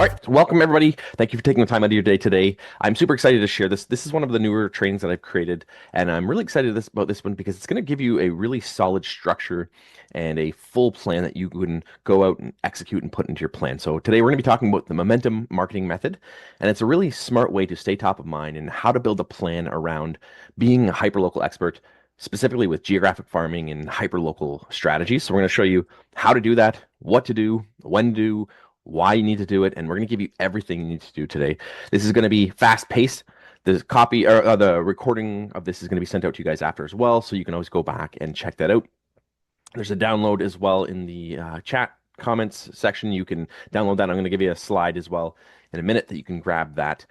All right, so welcome everybody. Thank you for taking the time out of your day today. I'm super excited to share this. This is one of the newer trainings that I've created, and I'm really excited about this one because it's going to give you a really solid structure and a full plan that you can go out and execute and put into your plan. So today we're going to be talking about the momentum marketing method, and it's a really smart way to stay top of mind and how to build a plan around being a hyperlocal expert, specifically with geographic farming and hyperlocal strategies. So we're going to show you how to do that, what to do, when to do, why you need to do it, and we're going to give you everything you need to do today. This is going to be fast paced. The copy or the recording of this is going to be sent out to you guys after as well, so you can always go back and check that out. There's a download as well in the chat comments section. You can download that. I'm going to give you a slide as well in a minute that you can grab that.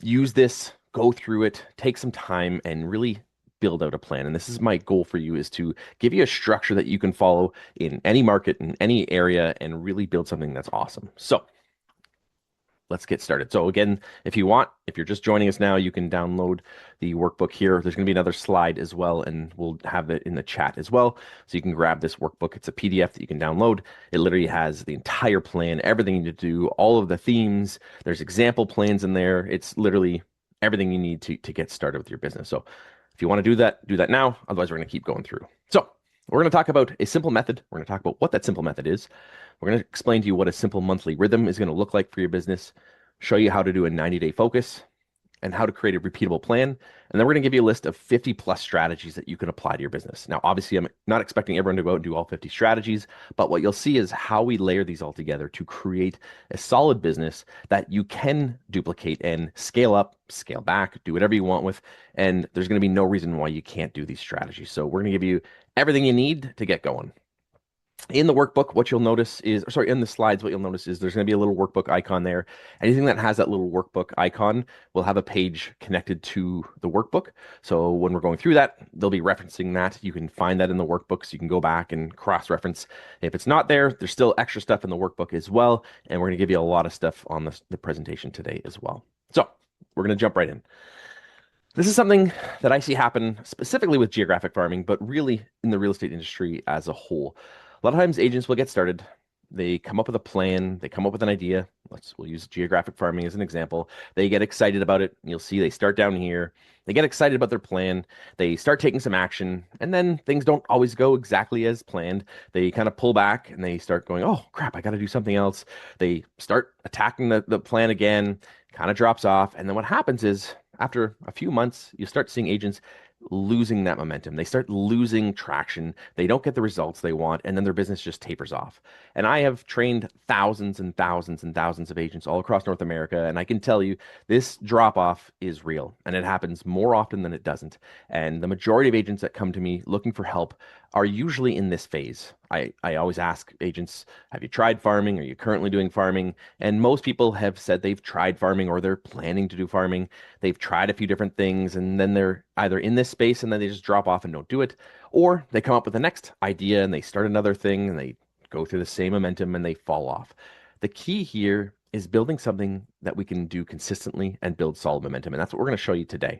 Use this, go through it, take some time, and really build out a plan. And this is my goal for you, is to give you a structure that you can follow in any market, in any area, and really build something that's awesome. So let's get started. So again, if you're just joining us now, you can download the workbook here. There's going to be another slide as well, and we'll have it in the chat as well. So you can grab this workbook. It's a PDF that you can download. It literally has the entire plan, everything you need to do, all of the themes. There's example plans in there. It's literally everything you need to get started with your business. So if you want to do that now. Otherwise, we're going to keep going through. So we're going to talk about a simple method. We're going to talk about what that simple method is. We're going to explain to you what a simple monthly rhythm is going to look like for your business, show you how to do a 90-day focus, and how to create a repeatable plan. And then we're going to give you a list of 50 plus strategies that you can apply to your business. Now, obviously, I'm not expecting everyone to go out and do all 50 strategies, but what you'll see is how we layer these all together to create a solid business that you can duplicate and scale up, scale back, do whatever you want with. And there's going to be no reason why you can't do these strategies. So we're going to give you everything you need to get going. In the workbook, what you'll notice is, or sorry, in the slides, what you'll notice is there's going to be a little workbook icon there. Anything that has that little workbook icon will have a page connected to the workbook. So when we're going through that, they'll be referencing that. You can find that in the workbook, so you can go back and cross-reference. If it's not there, there's still extra stuff in the workbook as well. And we're going to give you a lot of stuff on the presentation today as well. So we're going to jump right in. This is something that I see happen specifically with geographic farming, but really in the real estate industry as a whole. A lot of times agents will get started. They come up with a plan. They come up with an idea. We'll use geographic farming as an example. They get excited about it. You'll see they start down here. They get excited about their plan. They start taking some action, and then things don't always go exactly as planned. They kind of pull back and they start going, oh crap, I got to do something else. They start attacking the plan again, kind of drops off. And then what happens is after a few months, you start seeing agents losing that momentum. They start losing traction. They don't get the results they want, and then their business just tapers off. And I have trained thousands and thousands and thousands of agents all across North America, and I can tell you this drop off is real, and it happens more often than it doesn't. And the majority of agents that come to me looking for help are usually in this phase. I always ask agents, have you tried farming? Are you currently doing farming? And most people have said they've tried farming or they're planning to do farming. They've tried a few different things, and then they're either in this space and then they just drop off and don't do it, or they come up with the next idea and they start another thing and they go through the same momentum and they fall off. The key here is building something that we can do consistently and build solid momentum. And that's what we're going to show you today.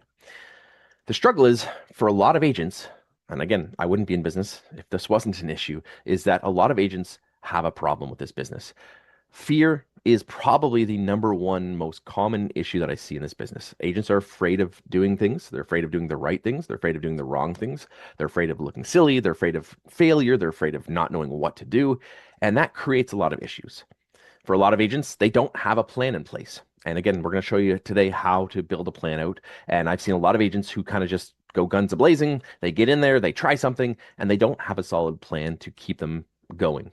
The struggle is for a lot of agents, and again, I wouldn't be in business if this wasn't an issue, is that a lot of agents have a problem with this business. Fear is probably the number one most common issue that I see in this business. Agents are afraid of doing things. They're afraid of doing the right things. They're afraid of doing the wrong things. They're afraid of looking silly. They're afraid of failure. They're afraid of not knowing what to do. And that creates a lot of issues. For a lot of agents, they don't have a plan in place. And again, we're going to show you today how to build a plan out. And I've seen a lot of agents who kind of just go guns a-blazing. They get in there, they try something, and they don't have a solid plan to keep them going.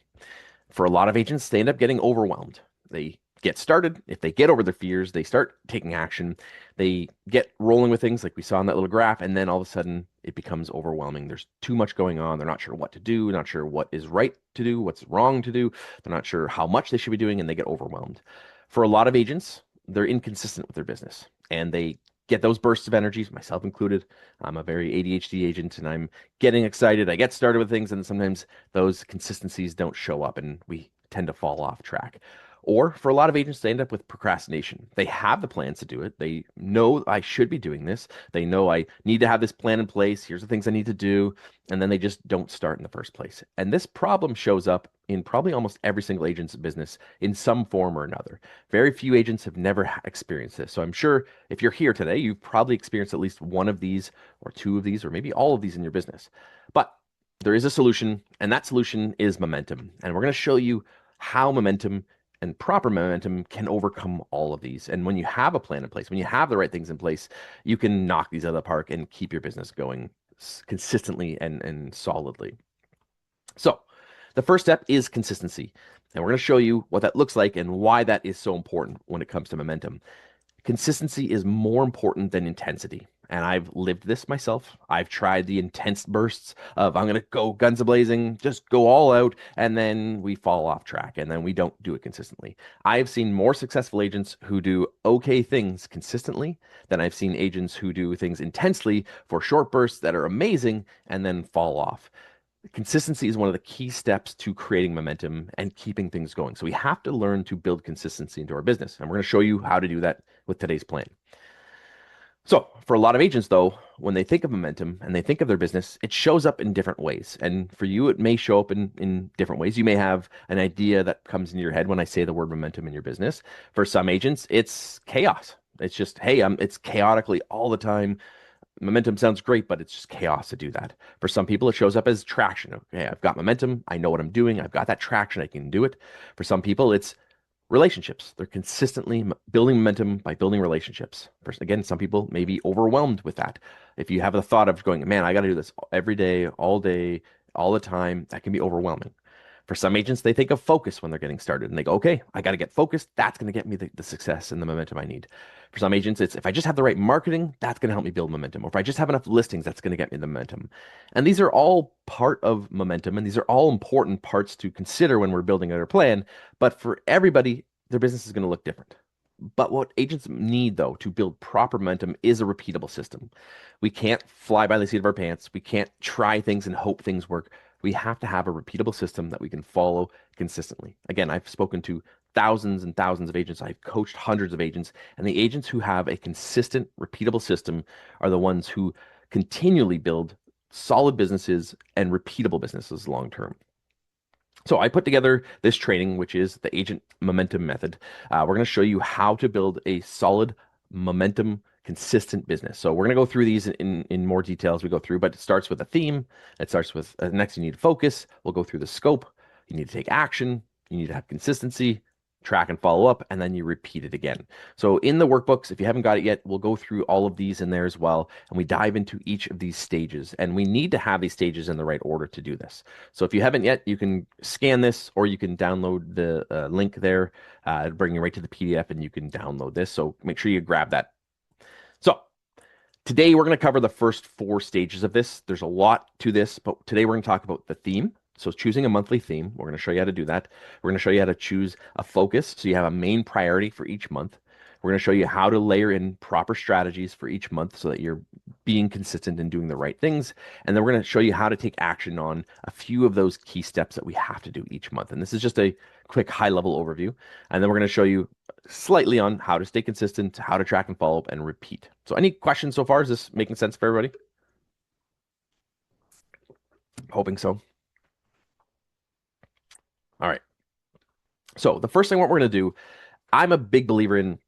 For a lot of agents, they end up getting overwhelmed. They get started. If they get over their fears, they start taking action. They get rolling with things like we saw in that little graph, and then all of a sudden it becomes overwhelming. There's too much going on. They're not sure what to do, not sure what is right to do, what's wrong to do. They're not sure how much they should be doing, and they get overwhelmed. For a lot of agents, they're inconsistent with their business, and they get those bursts of energy, myself included. I'm a very ADHD agent, and I'm getting excited. I get started with things, and sometimes those consistencies don't show up, and we tend to fall off track. Or for a lot of agents, they end up with procrastination. They have the plans to do it. They know I should be doing this. They know I need to have this plan in place. Here's the things I need to do. And then they just don't start in the first place. And this problem shows up in probably almost every single agent's business in some form or another. Very few agents have never experienced this. So I'm sure if you're here today, you've probably experienced at least one of these or two of these or maybe all of these in your business. But there is a solution, and that solution is momentum. And we're going to show you how momentum and proper momentum can overcome all of these. And when you have a plan in place, when you have the right things in place, you can knock these out of the park and keep your business going consistently and solidly. So, the first step is consistency. And we're going to show you what that looks like and why that is so important when it comes to momentum. Consistency is more important than intensity. And I've lived this myself. I've tried the intense bursts of I'm going to go guns a-blazing, just go all out, and then we fall off track and then we don't do it consistently. I've seen more successful agents who do okay things consistently than I've seen agents who do things intensely for short bursts that are amazing and then fall off. Consistency is one of the key steps to creating momentum and keeping things going. So we have to learn to build consistency into our business. And we're going to show you how to do that with today's plan. So for a lot of agents, though, when they think of momentum and they think of their business, it shows up in different ways. And for you, it may show up in different ways. You may have an idea that comes into your head when I say the word momentum in your business. For some agents, it's chaos. It's just, hey, it's chaotically all the time. Momentum sounds great, but it's just chaos to do that. For some people, it shows up as traction. Okay, I've got momentum. I know what I'm doing. I've got that traction. I can do it. For some people, it's relationships. They're consistently building momentum by building relationships. Again, some people may be overwhelmed with that. If you have the thought of going, man, I got to do this every day, all the time, that can be overwhelming. For some agents, they think of focus when they're getting started and they go, okay, I got to get focused. That's going to get me the success and the momentum I need. For some agents, it's if I just have the right marketing, that's going to help me build momentum. Or if I just have enough listings, that's going to get me the momentum. And these are all part of momentum, and these are all important parts to consider when we're building our plan. But for everybody, their business is going to look different. But what agents need, though, to build proper momentum is a repeatable system. We can't fly by the seat of our pants. We can't try things and hope things work. We have to have a repeatable system that we can follow consistently. Again, I've spoken to thousands and thousands of agents. I've coached hundreds of agents, and the agents who have a consistent, repeatable system are the ones who continually build solid businesses and repeatable businesses long term. So I put together this training, which is the Agent Momentum Method. We're going to show you how to build a solid momentum consistent business. So we're going to go through these in more detail as we go through, but it starts with a theme. It starts with next you need to focus. We'll go through the scope. You need to take action. You need to have consistency, track and follow up, and then you repeat it again. So in the workbooks, if you haven't got it yet, we'll go through all of these in there as well, and we dive into each of these stages. And we need to have these stages in the right order to do this. So if you haven't yet, you can scan this or you can download the link there, bring you right to the PDF, and you can download this. So make sure you grab that. So today we're going to cover the first 4 stages of this. There's a lot to this, but today we're going to talk about the theme. So choosing a monthly theme, we're going to show you how to do that. We're going to show you how to choose a focus so you have a main priority for each month. We're going to show you how to layer in proper strategies for each month so that you're being consistent and doing the right things. And then we're going to show you how to take action on a few of those key steps that we have to do each month. And this is just a quick high-level overview. And then we're going to show you slightly on how to stay consistent, how to track and follow up, and repeat. So any questions so far? Is this making sense for everybody? Hoping so. All right. So the first thing what we're going to do, I'm a big believer in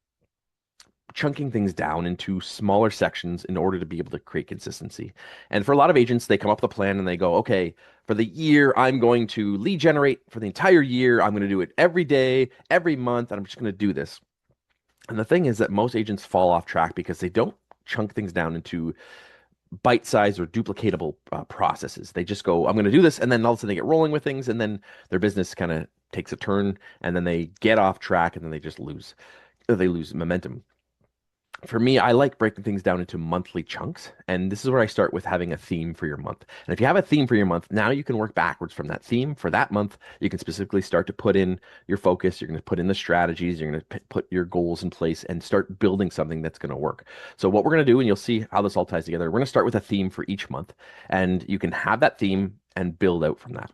chunking things down into smaller sections in order to be able to create consistency. And for a lot of agents, they come up with a plan and they go, okay, for the year, I'm going to lead generate for the entire year. I'm going to do it every day, every month, and I'm just going to do this. And the thing is that most agents fall off track because they don't chunk things down into bite-sized or duplicatable processes. They just go, I'm going to do this, and then all of a sudden they get rolling with things, and then their business kind of takes a turn, and then they get off track, and then they just lose. They lose momentum. For me, I like breaking things down into monthly chunks. And this is where I start with having a theme for your month. And if you have a theme for your month, now you can work backwards from that theme for that month. You can specifically start to put in your focus. You're going to put in the strategies. You're going to put your goals in place and start building something that's going to work. So what we're going to do, and you'll see how this all ties together, we're going to start with a theme for each month. And you can have that theme and build out from that.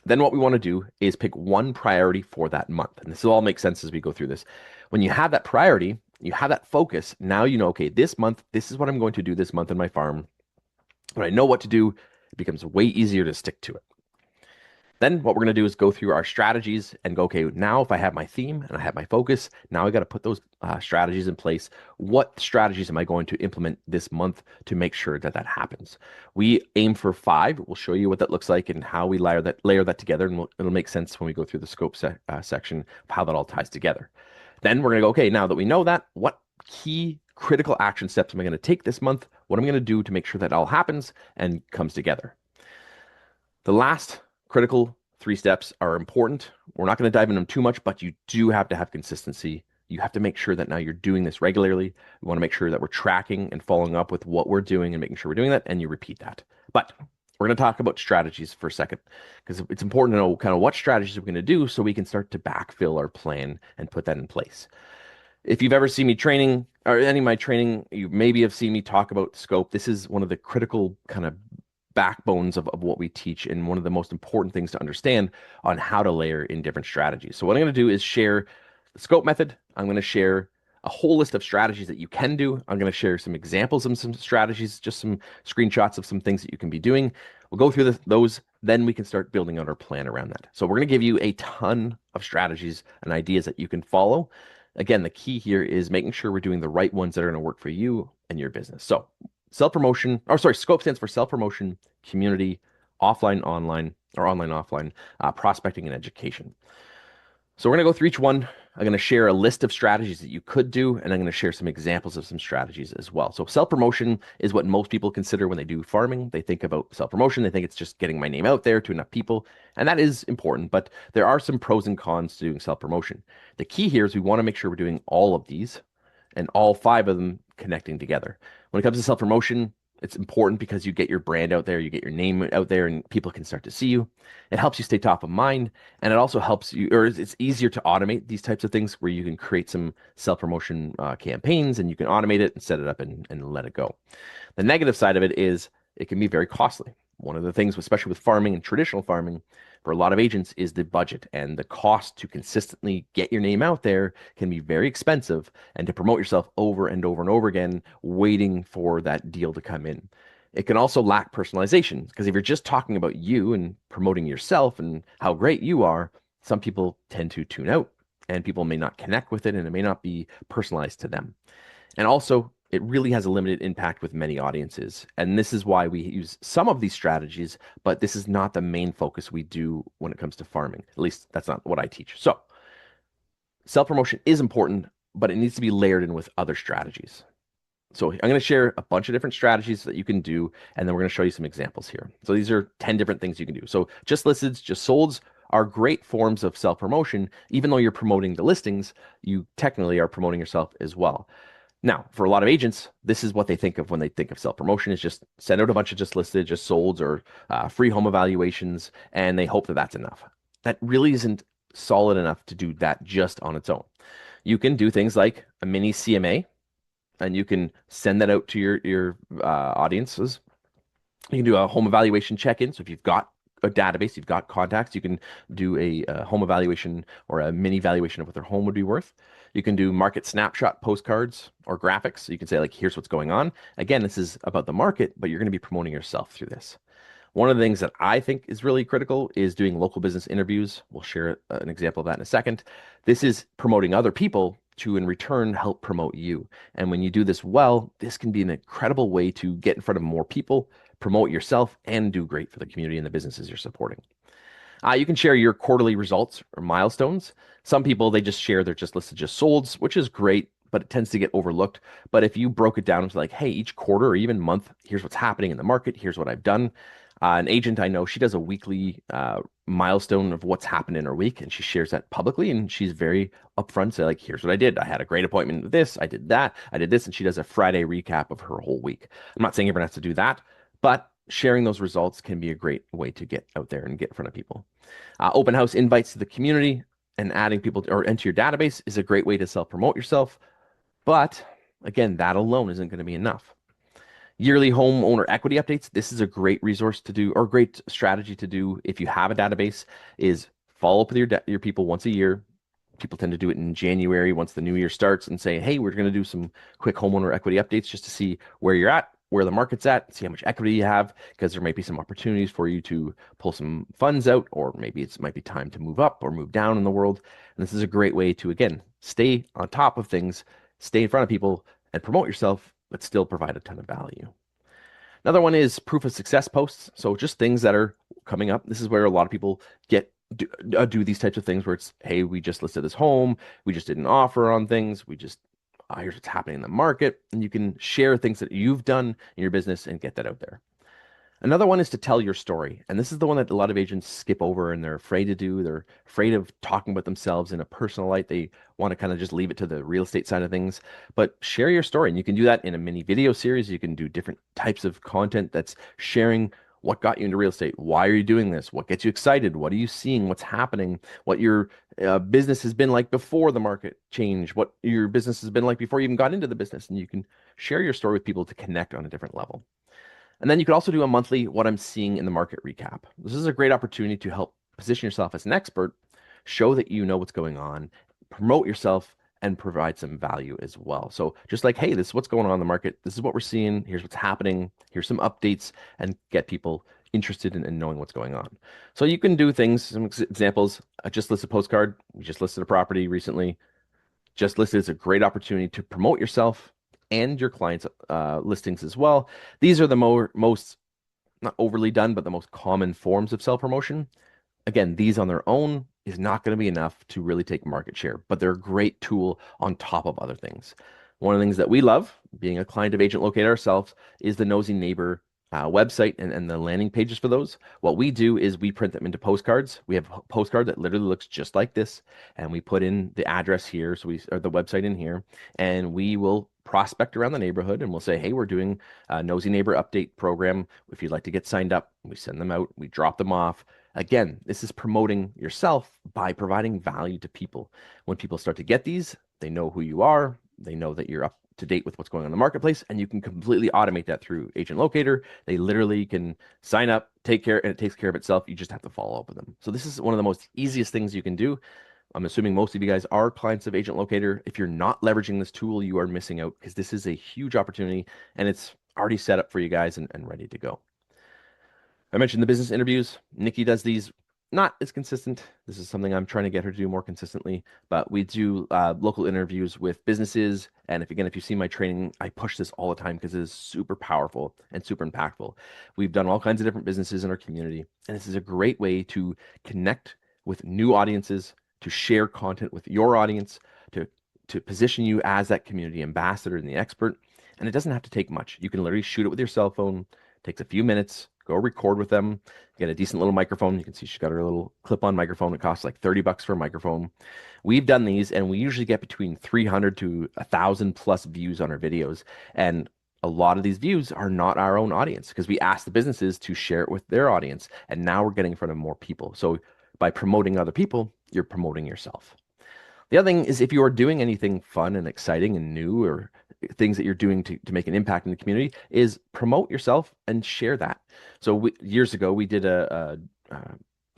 Then what we want to do is pick one priority for that month. And this will all make sense as we go through this. When you have that priority, you have that focus, now you know, okay, this month, this is what I'm going to do this month in my farm. When I know what to do, it becomes way easier to stick to it. Then what we're going to do is go through our strategies and go, okay, now if I have my theme and I have my focus, now I got to put those strategies in place. What strategies am I going to implement this month to make sure that that happens? We aim for 5. We'll show you what that looks like and how we layer that together, and it'll make sense when we go through the scope section of how that all ties together. Then we're going to go, okay, now that we know that, what key critical action steps am I going to take this month? What am I going to do to make sure that all happens and comes together? The last critical 3 steps are important. We're not going to dive into them too much, but you do have to have consistency. You have to make sure that now you're doing this regularly. We want to make sure that we're tracking and following up with what we're doing and making sure we're doing that, and you repeat that. But we're going to talk about strategies for a second because it's important to know kind of what strategies we're going to do so we can start to backfill our plan and put that in place. If you've ever seen me training or any of my training, you maybe have seen me talk about scope. This is one of the critical kind of backbones of what we teach and one of the most important things to understand on how to layer in different strategies. So what I'm going to do is share the scope method. I'm going to share a whole list of strategies that you can do. I'm going to share some examples of some strategies, just some screenshots of some things that you can be doing. We'll go through those, then we can start building out our plan around that. So we're going to give you a ton of strategies and ideas that you can follow. Again, the key here is making sure we're doing the right ones that are going to work for you and your business. So self-promotion, or sorry, SCOPE stands for self-promotion, community, offline, online, or online, offline, prospecting, and education. So we're going to go through each one. I'm going to share a list of strategies that you could do, and I'm going to share some examples of some strategies as well. So self-promotion is what most people consider when they do farming. They think about self-promotion. They think it's just getting my name out there to enough people, and that is important, but there are some pros and cons to doing self-promotion. The key here is we want to make sure we're doing all of these and all 5 of them connecting together. When it comes to self-promotion, it's important because you get your brand out there, you get your name out there, and people can start to see you. It helps you stay top of mind, and it also helps you, or it's easier to automate these types of things where you can create some self-promotion campaigns and you can automate it and set it up and let it go. The negative side of it is it can be very costly. One of the things, especially with farming and traditional farming, for a lot of agents is the budget and the cost to consistently get your name out there can be very expensive, and to promote yourself over and over and over again, waiting for that deal to come in. It can also lack personalization because if you're just talking about you and promoting yourself and how great you are, some people tend to tune out and people may not connect with it and it may not be personalized to them. And also, it really has a limited impact with many audiences. And this is why we use some of these strategies, but this is not the main focus we do when it comes to farming. At least that's not what I teach. So self-promotion is important, but it needs to be layered in with other strategies. So I'm going to share a bunch of different strategies that you can do, and then we're going to show you some examples here. So these are 10 different things you can do. So just listeds, just solds are great forms of self-promotion. Even though you're promoting the listings, you technically are promoting yourself as well. Now, for a lot of agents, this is what they think of when they think of self-promotion is just send out a bunch of just listed, just solds or free home evaluations, and they hope that that's enough. That really isn't solid enough to do that just on its own. You can do things like a mini CMA, and you can send that out to your audiences. You can do a home evaluation check-in. So if you've got a database, you've got contacts, you can do a home evaluation or a mini evaluation of what their home would be worth. You can do market snapshot postcards or graphics. So you can say like, here's what's going on. Again, this is about the market, but you're going to be promoting yourself through this. One of the things that I think is really critical is doing local business interviews. We'll share an example of that in a second. This is promoting other people to, in return, help promote you. And when you do this well, this can be an incredible way to get in front of more people, promote yourself, and do great for the community and the businesses you're supporting. You can share your quarterly results or milestones. Some people, they just share their just listed, just solds, which is great, but it tends to get overlooked. But if you broke it down into like, hey, each quarter or even month, here's what's happening in the market, here's what I've done. An agent I know, she does a weekly milestone of what's happened in her week, and she shares that publicly, and she's very upfront, say like, here's what I did. I had a great appointment with this, I did that, I did this, and she does a Friday recap of her whole week. I'm not saying everyone has to do that, but sharing those results can be a great way to get out there and get in front of people. Open house invites to the community and adding people into your database is a great way to self-promote yourself. But again, that alone isn't going to be enough. Yearly homeowner equity updates. This is a great resource to do, or great strategy to do if you have a database, is follow up with your people once a year. People tend to do it in January once the new year starts and say, hey, we're going to do some quick homeowner equity updates just to see where you're at, where the market's at, see how much equity you have, because there might be some opportunities for you to pull some funds out, or maybe it might be time to move up or move down in the world. And this is a great way to, again, stay on top of things, stay in front of people, and promote yourself, but still provide a ton of value. Another one is proof of success posts. So just things that are coming up. This is where a lot of people do these types of things where it's, hey, we just listed this home, we just did an offer on things, we just here's what's happening in the market, and you can share things that you've done in your business and get that out there. Another one is to tell your story. And this is the one that a lot of agents skip over and they're afraid to do. They're afraid of talking about themselves in a personal light. They want to kind of just leave it to the real estate side of things. But share your story. And you can do that in a mini video series. You can do different types of content that's sharing what got you into real estate. Why are you doing this? What gets you excited? What are you seeing? What's happening? What your business has been like before the market change? What your business has been like before you even got into the business? And you can share your story with people to connect on a different level. And then you could also do a monthly what I'm seeing in the market recap. This is a great opportunity to help position yourself as an expert, show that you know what's going on, promote yourself, and provide some value as well. So just like, hey, this is what's going on in the market. This is what we're seeing. Here's what's happening. Here's some updates, and get people interested in knowing what's going on. So you can do things, some examples. I just listed a postcard. We just listed a property recently. Just listed is a great opportunity to promote yourself and your clients' listings as well. These are the most, not overly done, but the most common forms of self promotion. Again, these on their own is not going to be enough to really take market share, but they're a great tool on top of other things. One of the things that we love, being a client of Agent Locator ourselves, is the Nosy Neighbor website and the landing pages for those. What we do is we print them into postcards. We have a postcard that literally looks just like this, and we put in the address here, so we or the website in here, and we will prospect around the neighborhood and we'll say, hey, we're doing a Nosy Neighbor update program. If you'd like to get signed up, we send them out, we drop them off. Again, this is promoting yourself by providing value to people. When people start to get these, they know who you are, they know that you're up to date with what's going on in the marketplace, and you can completely automate that through Agent Locator. They literally can sign up, take care, and it takes care of itself. You just have to follow up with them. So this is one of the most easiest things you can do. I'm assuming most of you guys are clients of Agent Locator. If you're not leveraging this tool, you are missing out, because this is a huge opportunity and it's already set up for you guys and ready to go. I mentioned the business interviews. Nikki does these not as consistent. This is something I'm trying to get her to do more consistently, but we do local interviews with businesses. And if you see my training, I push this all the time because it is super powerful and super impactful. We've done all kinds of different businesses in our community, and this is a great way to connect with new audiences, to share content with your audience, to position you as that community ambassador and the expert. And it doesn't have to take much. You can literally shoot it with your cell phone. Takes a few minutes. Go record with them. Get a decent little microphone. You can see she's got her little clip-on microphone. It costs like $30 for a microphone. We've done these, and we usually get between 300 to 1,000 plus views on our videos. And a lot of these views are not our own audience, because we ask the businesses to share it with their audience. And now we're getting in front of more people. So by promoting other people, you're promoting yourself. The other thing is, if you are doing anything fun and exciting and new, or things that you're doing to make an impact in the community, is promote yourself and share that. So years ago, we did a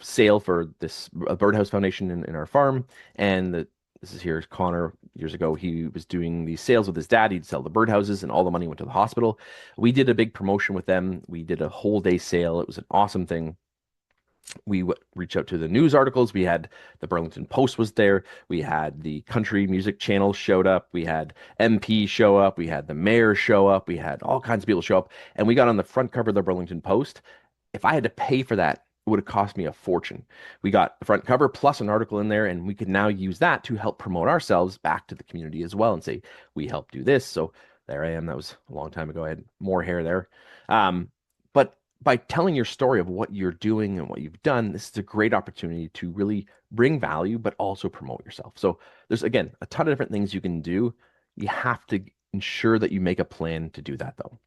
sale for this a birdhouse foundation in our farm. And this is here, Connor, years ago, he was doing these sales with his dad. He'd sell the birdhouses and all the money went to the hospital. We did a big promotion with them. We did a whole day sale. It was an awesome thing. We reached out to the news articles. We had the Burlington Post was there. We had the country music channel showed up. We had MP show up. We had the mayor show up. We had all kinds of people show up. And we got on the front cover of the Burlington Post. If I had to pay for that, it would have cost me a fortune. We got the front cover plus an article in there, and we could now use that to help promote ourselves back to the community as well and say, we helped do this. So there I am. That was a long time ago. I had more hair there. But by telling your story of what you're doing and what you've done, this is a great opportunity to really bring value, but also promote yourself. So there's, again, a ton of different things you can do. You have to ensure that you make a plan to do that, though.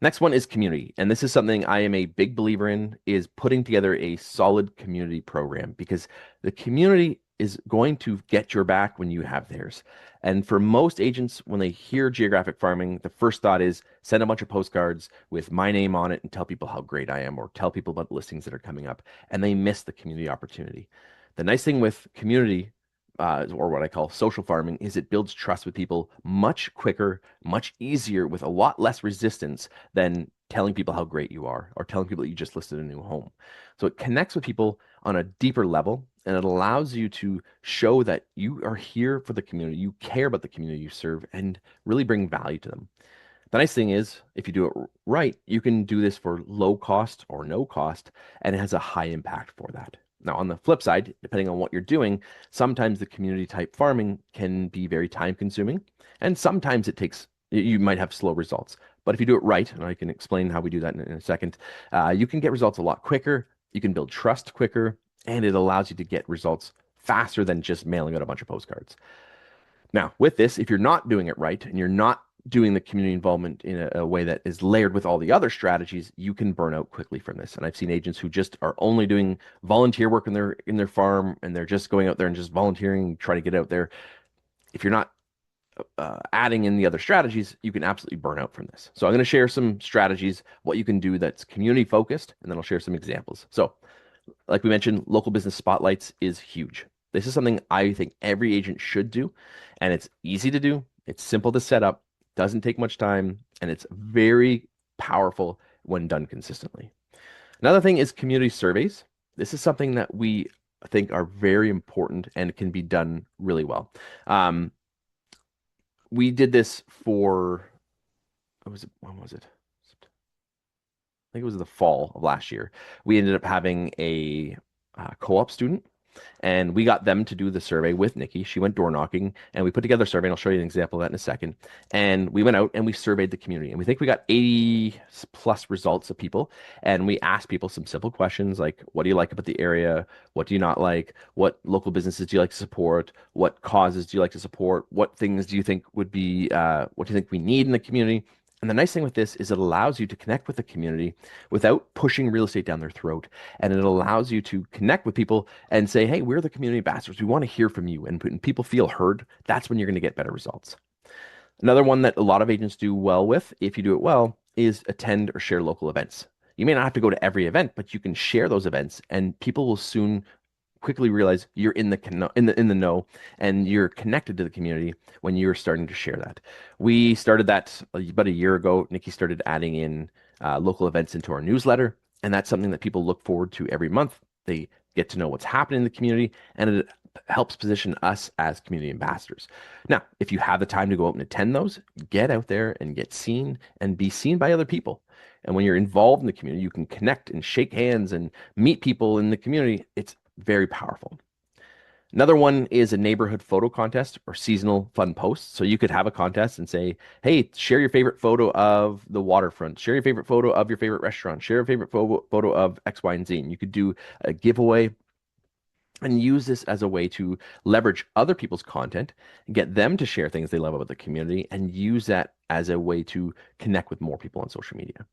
Next one is community. And this is something I am a big believer in, is putting together a solid community program, because the community is going to get your back when you have theirs. And for most agents, when they hear geographic farming, the first thought is send a bunch of postcards with my name on it and tell people how great I am, or tell people about listings that are coming up. And they miss the community opportunity. The nice thing with community, or what I call social farming, is it builds trust with people much quicker, much easier, with a lot less resistance than telling people how great you are or telling people that you just listed a new home. So it connects with people on a deeper level, and it allows you to show that you are here for the community, you care about the community you serve, and really bring value to them. The nice thing is, if you do it right, you can do this for low cost or no cost, and it has a high impact for that. Now, on the flip side, depending on what you're doing, sometimes the community type farming can be very time consuming, and sometimes you might have slow results. But if you do it right, and I can explain how we do that in a second, you can get results a lot quicker, you can build trust quicker, and it allows you to get results faster than just mailing out a bunch of postcards. Now, with this, if you're not doing it right and you're not doing the community involvement in a way that is layered with all the other strategies, you can burn out quickly from this. And I've seen agents who just are only doing volunteer work in their farm, and they're just going out there and just volunteering, try to get out there. If you're not adding in the other strategies, you can absolutely burn out from this. So I'm going to share some strategies, what you can do that's community focused, and then I'll share some examples. So like we mentioned, local business spotlights is huge. This is something I think every agent should do, and it's easy to do. It's simple to set up, doesn't take much time, and it's very powerful when done consistently. Another thing is community surveys. This is something that we think are very important and can be done really well. Um, we did this for, when was it? I think it was the fall of last year. We ended up having a co-op student, and we got them to do the survey with Nikki. She went door knocking, and we put together a survey, and I'll show you an example of that in a second. And we went out and we surveyed the community, and we think we got 80 plus results of people. And we asked people some simple questions like, what do you like about the area? What do you not like? What local businesses do you like to support? What causes do you like to support? What things do you think would be, what do you think we need in the community? And the nice thing with this is it allows you to connect with the community without pushing real estate down their throat. And it allows you to connect with people and say, hey, we're the community ambassadors. We want to hear from you. And when people feel heard, that's when you're going to get better results. Another one that a lot of agents do well with, if you do it well, is attend or share local events. You may not have to go to every event, but you can share those events, and people will soon quickly realize you're in the know, and you're connected to the community when you're starting to share that. We started that about a year ago. Nikki started adding in local events into our newsletter, and that's something that people look forward to every month. They get to know what's happening in the community, and it helps position us as community ambassadors. Now, if you have the time to go out and attend those, get out there and get seen and be seen by other people. And when you're involved in the community, you can connect and shake hands and meet people in the community. It's very powerful. Another one is a neighborhood photo contest or seasonal fun posts. So you could have a contest and say, hey, share your favorite photo of the waterfront, share your favorite photo of your favorite restaurant, share your favorite photo of X, Y, and Z. And you could do a giveaway and use this as a way to leverage other people's content and get them to share things they love about the community, and use that as a way to connect with more people on social media.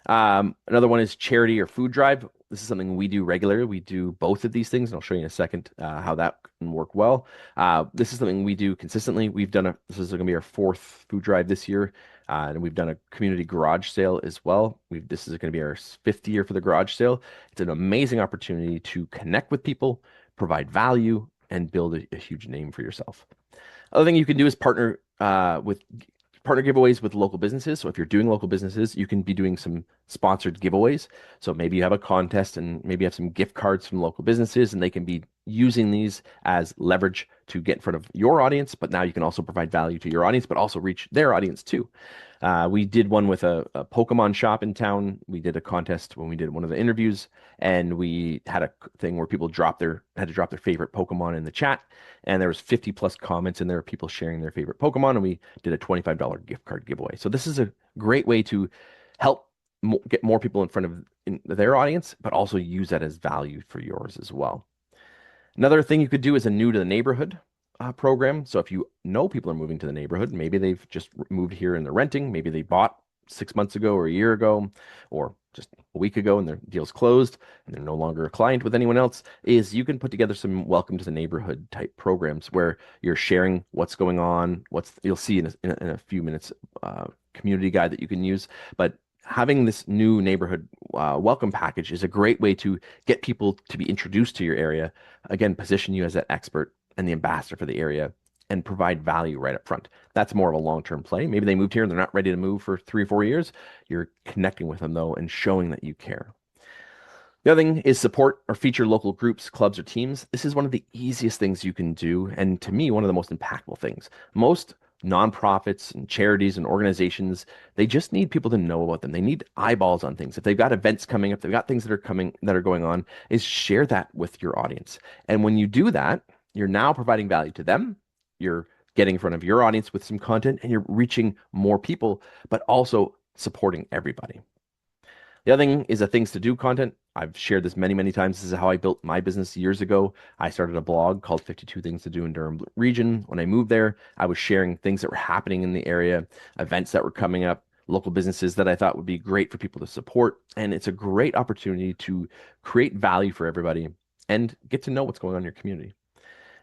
Another one is charity or food drive. This is something we do regularly. We do both of these things, and I'll show you in a second how that can work well. This is something we do consistently. This is going to be our fourth food drive this year, and we've done a community garage sale as well. This is going to be our fifth year for the garage sale. It's an amazing opportunity to connect with people, provide value, and build a huge name for yourself. Other thing you can do is with partner giveaways with local businesses. So if you're doing local businesses, you can be doing some sponsored giveaways. So maybe you have a contest and maybe you have some gift cards from local businesses, and they can be using these as leverage to get in front of your audience. But now you can also provide value to your audience, but also reach their audience too. We did one with a Pokemon shop in town. We did a contest when we did one of the interviews, and we had a thing where people had to drop their favorite Pokemon in the chat, and there was 50 plus comments in there, people sharing their favorite Pokemon, and we did a $25 gift card giveaway. So this is a great way to help get more people in front of their audience, but also use that as value for yours as well. Another thing you could do is a new to the neighborhood program. So if you know people are moving to the neighborhood, maybe they've just moved here and they're renting, maybe they bought 6 months ago or a year ago, or just a week ago and their deal's closed and they're no longer a client with anyone else, is you can put together some welcome to the neighborhood type programs where you're sharing what's going on, what's you'll see in a few minutes, community guide that you can use. But having this new neighborhood welcome package is a great way to get people to be introduced to your area. Again, position you as that expert and the ambassador for the area and provide value right up front. That's more of a long-term play. Maybe they moved here and they're not ready to move for 3 or 4 years. You're connecting with them though and showing that you care. The other thing is support or feature local groups, clubs, or teams. This is one of the easiest things you can do, and to me, one of the most impactful things. Most nonprofits and charities and organizations, they just need people to know about them. They need eyeballs on things. If they've got events coming up, they've got things that are going on, is share that with your audience. And when you do that, you're now providing value to them. You're getting in front of your audience with some content, and you're reaching more people, but also supporting everybody. The other thing is a things to do content. I've shared this many, many times. This is how I built my business years ago. I started a blog called 52 Things to Do in Durham region. When I moved there, I was sharing things that were happening in the area, events that were coming up, local businesses that I thought would be great for people to support. And it's a great opportunity to create value for everybody and get to know what's going on in your community.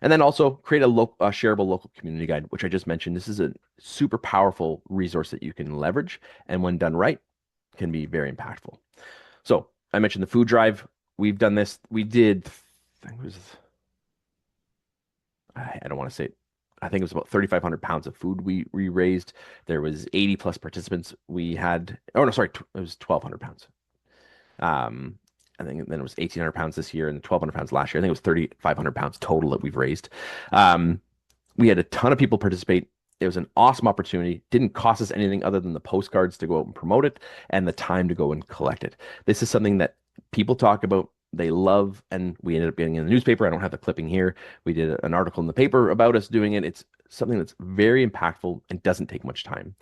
And then also create a shareable local community guide, which I just mentioned. This is a super powerful resource that you can leverage, and when done right, can be very impactful. So I mentioned the food drive. We've done this. We did, I think it was, I don't want to say it. I think it was about 3,500 pounds of food we raised. There was 80 plus participants. We had, oh no, sorry, it was 1,200 pounds. Um, I think then it was 1,800 pounds this year and 1,200 pounds last year. I think it was 3,500 pounds total that we've raised. Um, we had a ton of people participate. It was an awesome opportunity. Didn't cost us anything other than the postcards to go out and promote it and the time to go and collect it. This is something that people talk about, they love, and we ended up getting in the newspaper. I don't have the clipping here. We did an article in the paper about us doing it. It's something that's very impactful and doesn't take much time.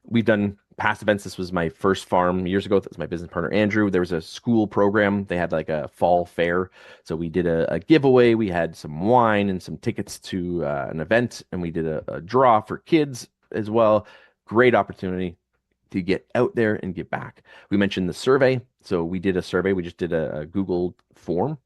We've done past events. This was my first farm years ago. That's my business partner, Andrew. There was a school program. They had like a fall fair. So we did a giveaway. We had some wine and some tickets to an event, and we did a draw for kids as well. Great opportunity to get out there and give back. We mentioned the survey. So we did a survey. We just did a Google form,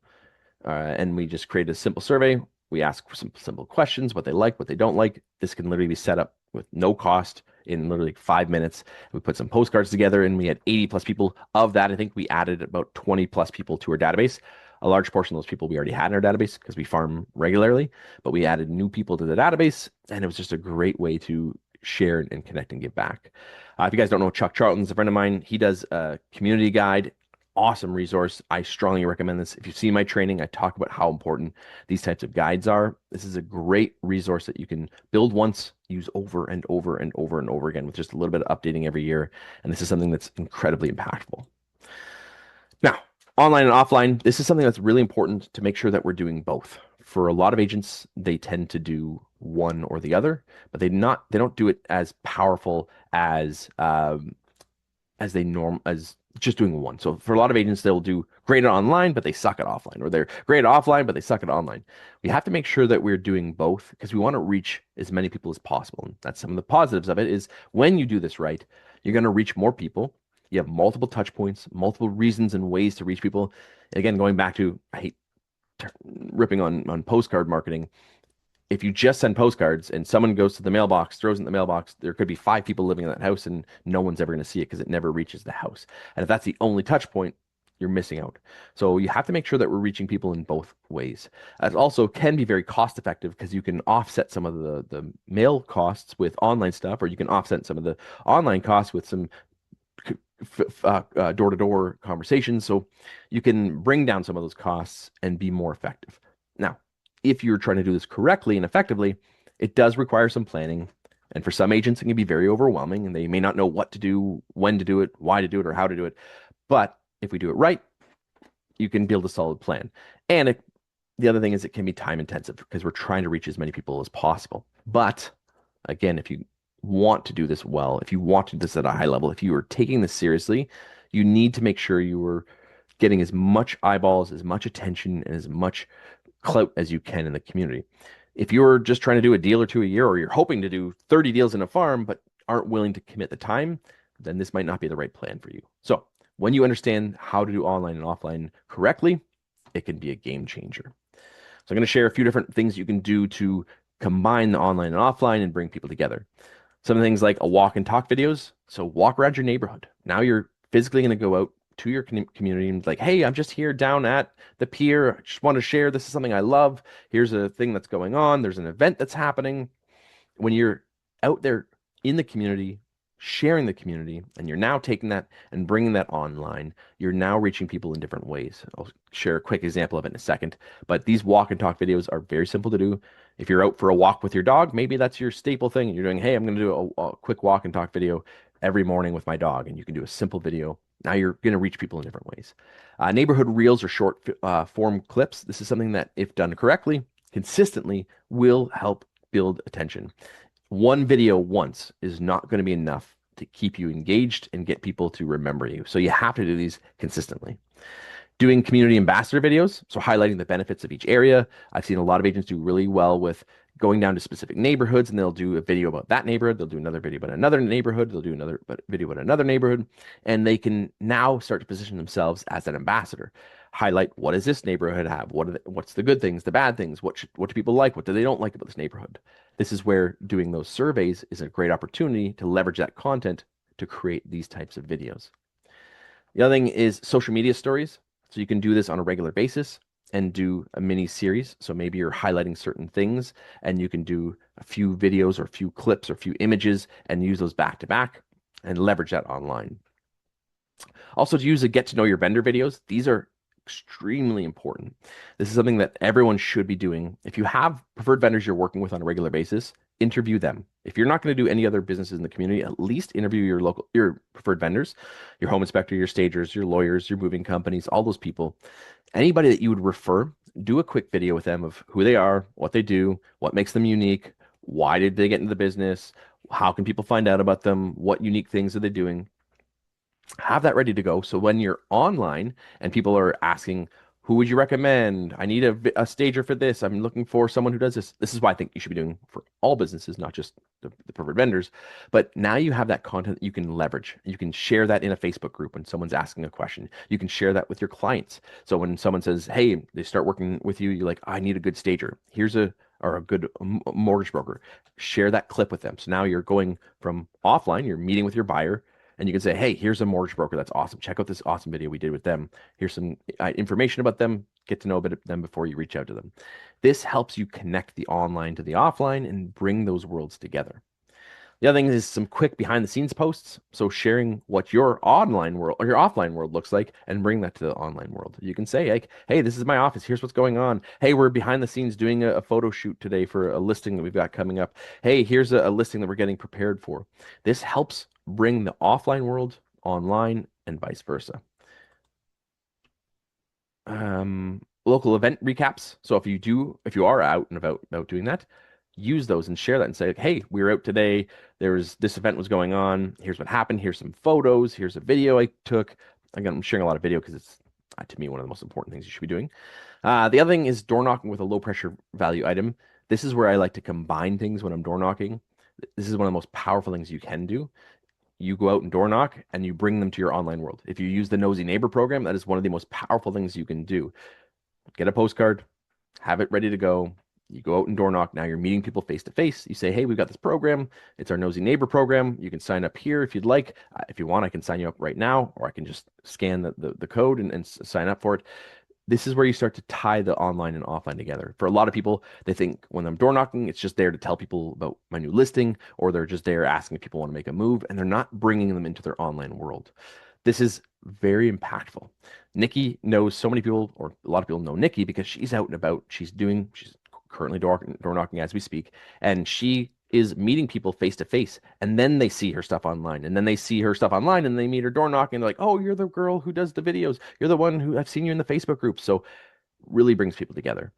and we just created a simple survey. We ask some simple questions, what they like, what they don't like. This can literally be set up with no cost in literally 5 minutes. We put some postcards together and we had 80 plus people. Of that, I think we added about 20 plus people to our database. A large portion of those people we already had in our database because we farm regularly, but we added new people to the database, and it was just a great way to share and connect and give back. If you guys don't know, Chuck Charlton's a friend of mine. He does a community guide. Awesome resource. I strongly recommend this. If you've seen my training, I talk about how important these types of guides are. This is a great resource that you can build once, use over and over and over and over again with just a little bit of updating every year. And this is something that's incredibly impactful. Now, online and offline, this is something that's really important to make sure that we're doing both. For a lot of agents, they tend to do one or the other, but they don't do it as powerful as just doing one. So for a lot of agents, they'll do great at online, but they suck at offline, or they're great at offline, but they suck at online. We have to make sure that we're doing both because we want to reach as many people as possible. And that's some of the positives of it is when you do this right, you're going to reach more people. You have multiple touch points, multiple reasons and ways to reach people. And again, going back to, I hate ripping on postcard marketing. If you just send postcards and someone goes to the mailbox, throws it in the mailbox, there could be 5 people living in that house and no one's ever going to see it because it never reaches the house. And if that's the only touch point, you're missing out. So you have to make sure that we're reaching people in both ways. It also can be very cost effective because you can offset some of the mail costs with online stuff, or you can offset some of the online costs with some door-to-door conversations. So you can bring down some of those costs and be more effective. Now, if you're trying to do this correctly and effectively, it does require some planning. And for some agents, it can be very overwhelming and they may not know what to do, when to do it, why to do it, or how to do it. But if we do it right, you can build a solid plan. And the other thing is it can be time intensive because we're trying to reach as many people as possible. But again, if you want to do this well, if you want to do this at a high level, if you are taking this seriously, you need to make sure you are getting as much eyeballs, as much attention, and as much clout as you can in the community. If you're just trying to do a deal or two a year, or you're hoping to do 30 deals in a farm, but aren't willing to commit the time, then this might not be the right plan for you. So When you understand how to do online and offline correctly, it can be a game changer. So I'm going to share a few different things you can do to combine the online and offline and bring people together. Some things like a walk and talk videos. So walk around your neighborhood. Now you're physically going to go out to your community and like, hey, I'm just here down at the pier. I just want to share. This is something I love. Here's a thing that's going on. There's an event that's happening. When you're out there in the community, sharing the community, and you're now taking that and bringing that online, you're now reaching people in different ways. I'll share a quick example of it in a second, but these walk and talk videos are very simple to do. If you're out for a walk with your dog, maybe that's your staple thing. You're doing, hey, I'm going to do a quick walk and talk video every morning with my dog, and you can do a simple video. Now you're going to reach people in different ways. Neighborhood reels or short form clips. This is something that, if done correctly, consistently, will help build attention. One video once is not going to be enough to keep you engaged and get people to remember you. So you have to do these consistently. Doing community ambassador videos, so highlighting the benefits of each area. I've seen a lot of agents do really well with going down to specific neighborhoods, and they'll do a video about that neighborhood. They'll do another video about another neighborhood. They'll do another video about another neighborhood, and they can now start to position themselves as an ambassador. Highlight, what does this neighborhood have? What's the good things, the bad things? What do people like? What do they don't like about this neighborhood? This is where doing those surveys is a great opportunity to leverage that content to create these types of videos. The other thing is social media stories. So you can do this on a regular basis and do a mini series. So maybe you're highlighting certain things and you can do a few videos or a few clips or a few images and use those back to back and leverage that online. Also, to use the get to know your vendor videos, these are extremely important. This is something that everyone should be doing. If you have preferred vendors you're working with on a regular basis, interview them. If you're not going to do any other businesses in the community, at least interview your preferred vendors, your home inspector, your stagers, your lawyers, your moving companies, all those people. Anybody that you would refer, do a quick video with them of who they are, what they do, what makes them unique, why did they get into the business, how can people find out about them, what unique things are they doing. Have that ready to go. So when you're online and people are asking, who would you recommend? I need a stager for this. I'm looking for someone who does this. This is what I think you should be doing for all businesses, not just the preferred vendors. But now you have that content that you can leverage. You can share that in a Facebook group when someone's asking a question. You can share that with your clients. So when someone says, hey, they start working with you, you're like, I need a good stager. Here's a good mortgage broker. Share that clip with them. So now you're going from offline, you're meeting with your buyer, and you can say, hey, here's a mortgage broker that's awesome. Check out this awesome video we did with them. Here's some information about them. Get to know a bit of them before you reach out to them. This helps you connect the online to the offline and bring those worlds together. The other thing is some quick behind the scenes posts. So sharing what your online world or your offline world looks like and bring that to the online world. You can say like, hey, this is my office. Here's what's going on. Hey, we're behind the scenes doing a photo shoot today for a listing that we've got coming up. Hey, here's a listing that we're getting prepared for. This helps bring the offline world online and vice versa. Local event recaps. So if you are out and about doing that, use those and share that and say, like, hey, we were out today. This event was going on. Here's what happened. Here's some photos. Here's a video I took. Again, I'm sharing a lot of video because it's, to me, one of the most important things you should be doing. The other thing is door knocking with a low pressure value item. This is where I like to combine things when I'm door knocking. This is one of the most powerful things you can do. You go out and door knock and you bring them to your online world. If you use the Nosy Neighbor program, that is one of the most powerful things you can do. Get a postcard, have it ready to go. You go out and door knock. Now you're meeting people face to face. You say, hey, we've got this program. It's our Nosy Neighbor program. You can sign up here if you'd like. If you want, I can sign you up right now, or I can just scan the code and sign up for it. This is where you start to tie the online and offline together. For a lot of people, they think when I'm door knocking, it's just there to tell people about my new listing, or they're just there asking if people want to make a move, and they're not bringing them into their online world. This is very impactful. Nikki knows so many people, or a lot of people know Nikki because she's out and about. She's currently door knocking as we speak, and she is meeting people face to face, and then they see her stuff online, and then they see her stuff online, and they meet her door knocking, and they're like, oh, you're the girl who does the videos. You're the one who I've seen you in the Facebook group. So really brings people together.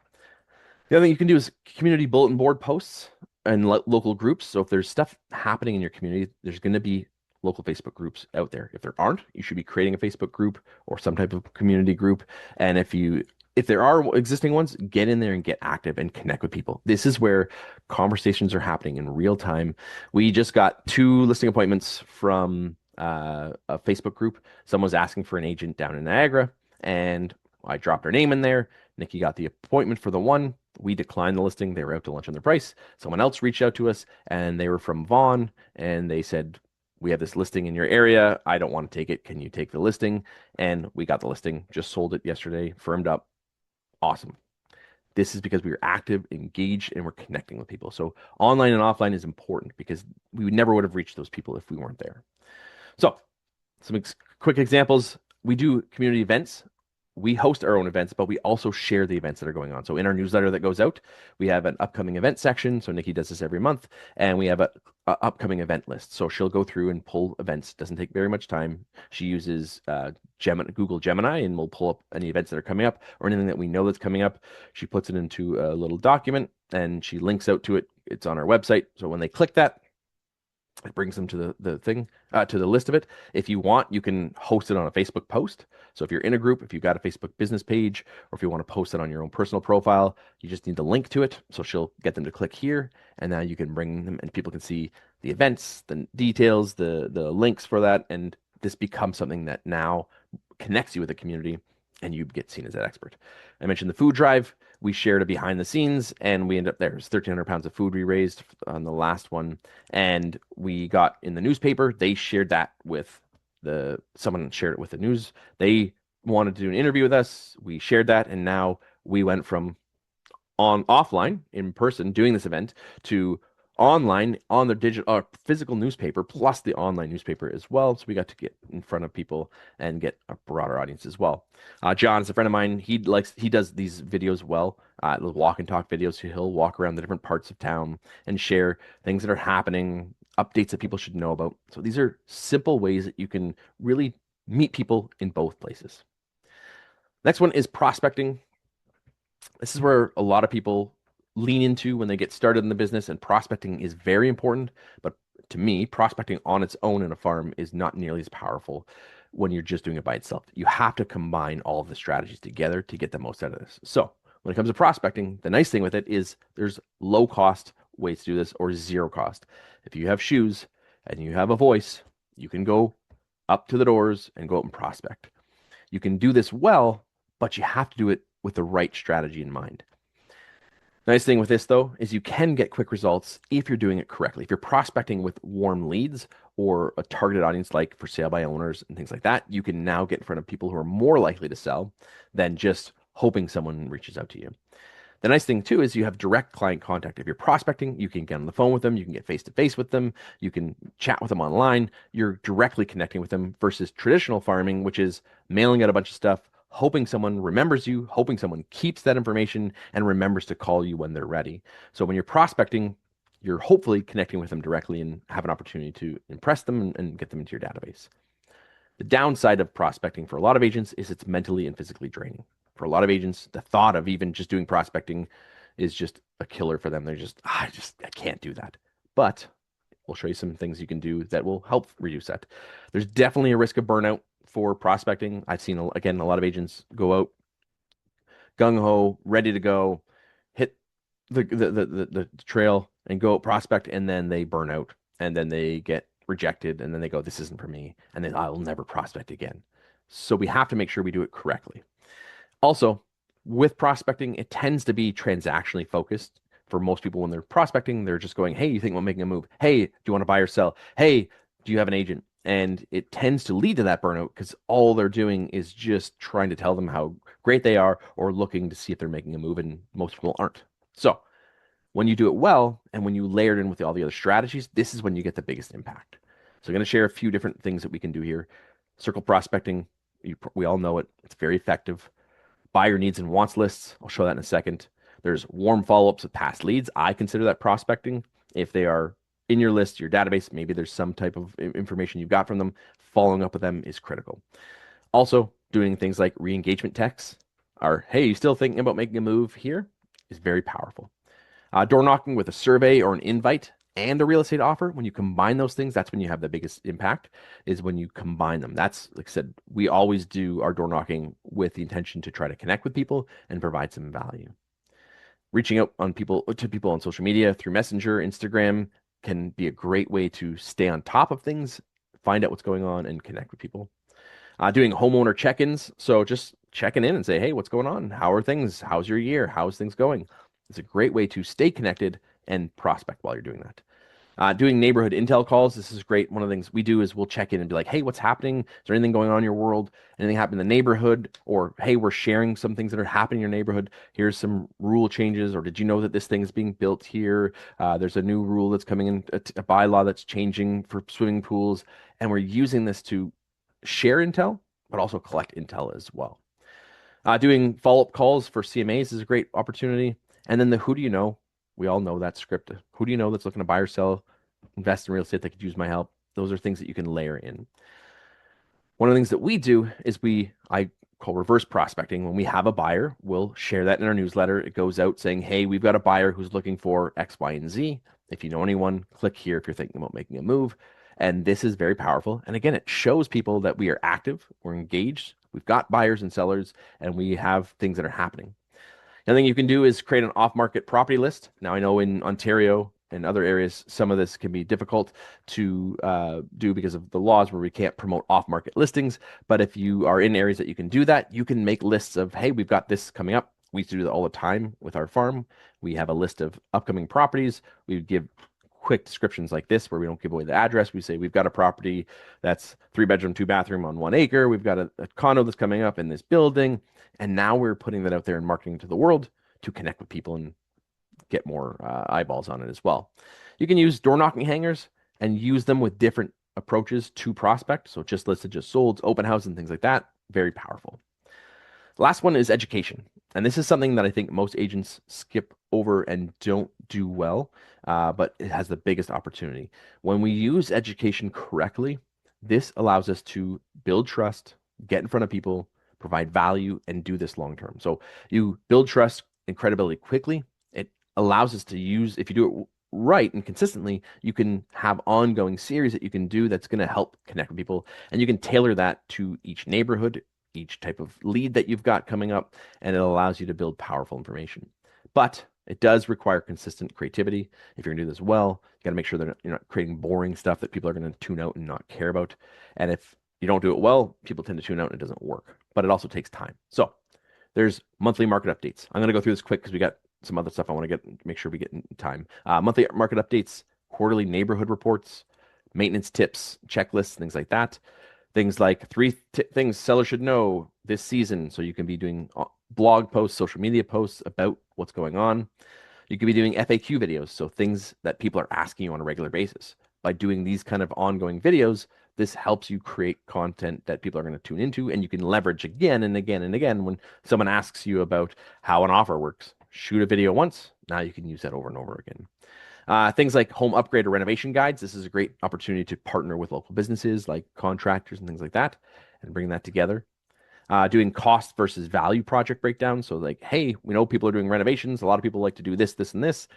The other thing you can do is community bulletin board posts and local groups. So if there's stuff happening in your community, there's going to be local Facebook groups out there. If there aren't, you should be creating a Facebook group or some type of community group. And if there are existing ones, get in there and get active and connect with people. This is where conversations are happening in real time. We just got 2 listing appointments from a Facebook group. Someone was asking for an agent down in Niagara, and I dropped her name in there. Nikki got the appointment for the one. We declined the listing. They were out to lunch on their price. Someone else reached out to us, and they were from Vaughan, and they said, "We have this listing in your area. I don't want to take it. Can you take the listing?" And we got the listing, just sold it yesterday, firmed up. Awesome. This is because we were active, engaged, and we're connecting with people. So online and offline is important because we never would have reached those people if we weren't there. So some quick examples. We do community events. We host our own events, but we also share the events that are going on. So in our newsletter that goes out, we have an upcoming event section. So Nikki does this every month, and we have a upcoming event list. So she'll go through and pull events. Doesn't take very much time. She uses Google Gemini, and we'll pull up any events that are coming up or anything that we know that's coming up. She puts it into a little document, and she links out to it. It's on our website. So when they click that, it brings them to the thing, to the list of it. If you want, you can host it on a Facebook post. So if you're in a group, if you've got a Facebook business page, or if you want to post it on your own personal profile, you just need the link to it. So she'll get them to click here, and now you can bring them, and people can see the events, the details, the links for that, and this becomes something that now connects you with the community, and you get seen as that expert. I mentioned the food drive. We shared a behind the scenes, and we end up there. It was 1,300 pounds of food we raised on the last one, and we got in the newspaper. They shared that with someone shared it with the news. They wanted to do an interview with us. We shared that, and now we went from on offline in person doing this event to online on the digital physical newspaper plus the online newspaper as well. So we got to get in front of people and get a broader audience as well. John is a friend of mine. He does these videos well, the walk and talk videos. He'll walk around the different parts of town and share things that are happening, updates that people should know about. So these are simple ways that you can really meet people in both places. Next one is prospecting. This is where a lot of people lean into when they get started in the business, and prospecting is very important. But to me, prospecting on its own in a farm is not nearly as powerful when you're just doing it by itself. You have to combine all of the strategies together to get the most out of this. So when it comes to prospecting, the nice thing with it is there's low cost ways to do this or zero cost. If you have shoes and you have a voice, you can go up to the doors and go out and prospect. You can do this well, but you have to do it with the right strategy in mind. Nice thing with this though is you can get quick results if you're doing it correctly. If you're prospecting with warm leads or a targeted audience like for sale by owners and things like that, you can now get in front of people who are more likely to sell than just hoping someone reaches out to you. The nice thing too is you have direct client contact. If you're prospecting, you can get on the phone with them, you can get face to face with them, you can chat with them online. You're directly connecting with them versus traditional farming, which is mailing out a bunch of stuff, hoping someone remembers you, hoping someone keeps that information and remembers to call you when they're ready. So when you're prospecting, you're hopefully connecting with them directly and have an opportunity to impress them and get them into your database. The downside of prospecting for a lot of agents is it's mentally and physically draining. For a lot of agents, the thought of even just doing prospecting is just a killer for them. They're just, I can't do that. But we'll show you some things you can do that will help reduce that. There's definitely a risk of burnout for prospecting. I've seen, again, a lot of agents go out gung ho, ready to go, hit the trail and go prospect, and then they burn out, and then they get rejected, and then they go, this isn't for me, and then I'll never prospect again. So we have to make sure we do it correctly. Also, with prospecting, it tends to be transactionally focused. For most people, when they're prospecting, they're just going, hey, you think about making a move? Hey, do you want to buy or sell? Hey, do you have an agent? And it tends to lead to that burnout because all they're doing is just trying to tell them how great they are or looking to see if they're making a move, and most people aren't. So when you do it well and when you layer it in with all the other strategies, this is when you get the biggest impact. So I'm going to share a few different things that we can do here. Circle prospecting, we all know it. It's very effective. Buyer needs and wants lists. I'll show that in a second. There's warm follow-ups with past leads. I consider that prospecting. If they are in your list, your database, maybe there's some type of information you've got from them, following up with them is critical. Also, doing things like re-engagement texts or, hey, you still thinking about making a move here is very powerful. Door knocking with a survey or an invite and a real estate offer, when you combine those things, that's when you have the biggest impact, is when you combine them. That's, like I said, we always do our door knocking with the intention to try to connect with people and provide some value. Reaching out to people on social media through Messenger, Instagram can be a great way to stay on top of things find out what's going on and connect with people. Doing homeowner check-ins. So just checking in and say, hey, what's going on? How are things? How's your year? How's things going? It's a great way to stay connected and prospect while you're doing that. Doing neighborhood intel calls. This is great. One of the things we do is we'll check in and be like, hey, what's happening? Is there anything going on in your world? Anything happening in the neighborhood? Or, hey, we're sharing some things that are happening in your neighborhood. Here's some rule changes. Or did you know that this thing is being built here? There's a new rule that's coming in, a bylaw that's changing for swimming pools. And we're using this to share intel, but also collect intel as well. Doing follow-up calls for CMAs is a great opportunity. And then the who do you know? We all know that script. Who do you know that's looking to buy or sell, invest in real estate that could use my help? Those are things that you can layer in. One of the things that we do is I call reverse prospecting. When we have a buyer, we'll share that in our newsletter. It goes out saying, hey, we've got a buyer who's looking for X, Y, and Z. If you know anyone, click here if you're thinking about making a move. And this is very powerful. And again, it shows people that we are active, we're engaged, we've got buyers and sellers, and we have things that are happening. Another thing you can do is create an off-market property list. Now, I know in Ontario and other areas, some of this can be difficult to do because of the laws where we can't promote off-market listings. But if you are in areas that you can do that, you can make lists of, hey, we've got this coming up. We used to do that all the time with our farm. We have a list of upcoming properties. We would give quick descriptions like this where we don't give away the address. We say we've got a property that's 3 bedroom, 2 bathroom on 1 acre. We've got a condo that's coming up in this building. And now we're putting that out there and marketing to the world to connect with people and get more eyeballs on it as well. You can use door knocking hangers and use them with different approaches to prospect. So just listed, just sold, open house, and things like that. Very powerful. Last one is education. And this is something that I think most agents skip over and don't do well, but it has the biggest opportunity. When we use education correctly, this allows us to build trust, get in front of people, provide value, and do this long term. So you build trust and credibility quickly. It allows us to use, if you do it right and consistently, you can have ongoing series that you can do that's going to help connect with people. And you can tailor that to each neighborhood, each type of lead that you've got coming up, and it allows you to build powerful information. But it does require consistent creativity. If you're going to do this well, you got to make sure that you're not creating boring stuff that people are going to tune out and not care about. And if you don't do it well, people tend to tune out and it doesn't work. But it also takes time. So there's monthly market updates. I'm going to go through this quick because we got some other stuff I want to make sure we get in time. Monthly market updates, quarterly neighborhood reports, maintenance tips, checklists, things like that. Things like things sellers should know this season. So you can be doing blog posts, social media posts about what's going on. You could be doing FAQ videos, so things that people are asking you on a regular basis. By doing these kind of ongoing videos, this helps you create content that people are going to tune into, and you can leverage again and again and again when someone asks you about how an offer works. Shoot a video once, now you can use that over and over again. Things like home upgrade or renovation guides. This is a great opportunity to partner with local businesses like contractors and things like that and bring that together. Doing cost versus value project breakdown. So like, hey, we know people are doing renovations. A lot of people like to do this, this, and this.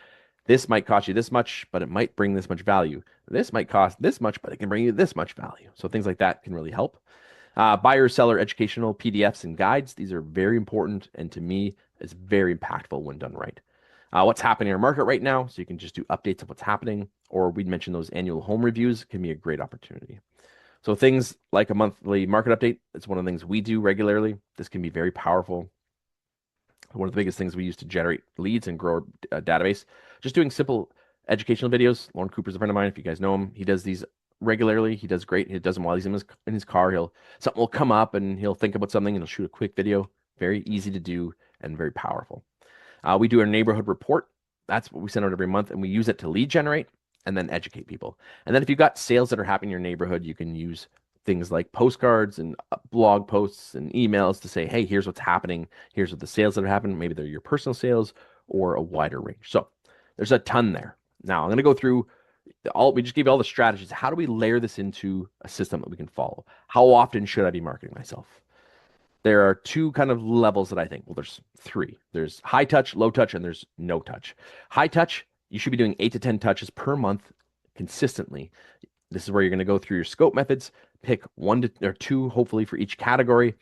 This might cost you this much, but it might bring this much value. This might cost this much, but it can bring you this much value. So things like that can really help. Buyer seller educational PDFs and guides. These are very important. And to me, it's very impactful when done right. What's happening in our market right now. So you can just do updates of what's happening, or we'd mention those annual home reviews can be a great opportunity. So things like a monthly market update, it's one of the things we do regularly. This can be very powerful. One of the biggest things we use to generate leads and grow our database. Just doing simple educational videos. Lauren Cooper's a friend of mine. If you guys know him, he does these regularly. He does great. He does them while he's in his car. Something will come up and he'll think about something and he'll shoot a quick video. Very easy to do and very powerful. We do our neighborhood report. That's what we send out every month, and we use it to lead generate and then educate people. And then if you've got sales that are happening in your neighborhood, you can use things like postcards and blog posts and emails to say, hey, here's what's happening. Here's what the sales that are happening. Maybe they're your personal sales or a wider range. So there's a ton there. Now I'm going to go through we just gave you all the strategies. How do we layer this into a system that we can follow? How often should I be marketing myself? There are two kind of levels that I think. Well, there's three. There's high touch, low touch, and there's no touch. High touch, you should be doing 8 to 10 touches per month consistently. This is where you're going to go through your scope methods, pick 1 or 2, hopefully, for each category.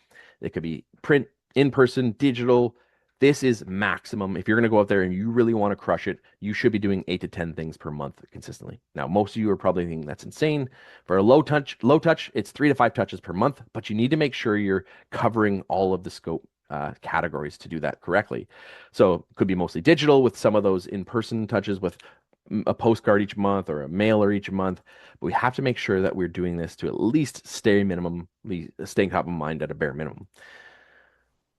It could be print, in person, digital, This is maximum. If you're going to go out there and you really want to crush it, you should be doing 8 to 10 things per month consistently. Now, most of you are probably thinking that's insane. For a low touch, it's 3 to 5 touches per month, but you need to make sure you're covering all of the scope categories to do that correctly. So it could be mostly digital with some of those in-person touches with a postcard each month or a mailer each month. But we have to make sure that we're doing this to at least staying top of mind at a bare minimum.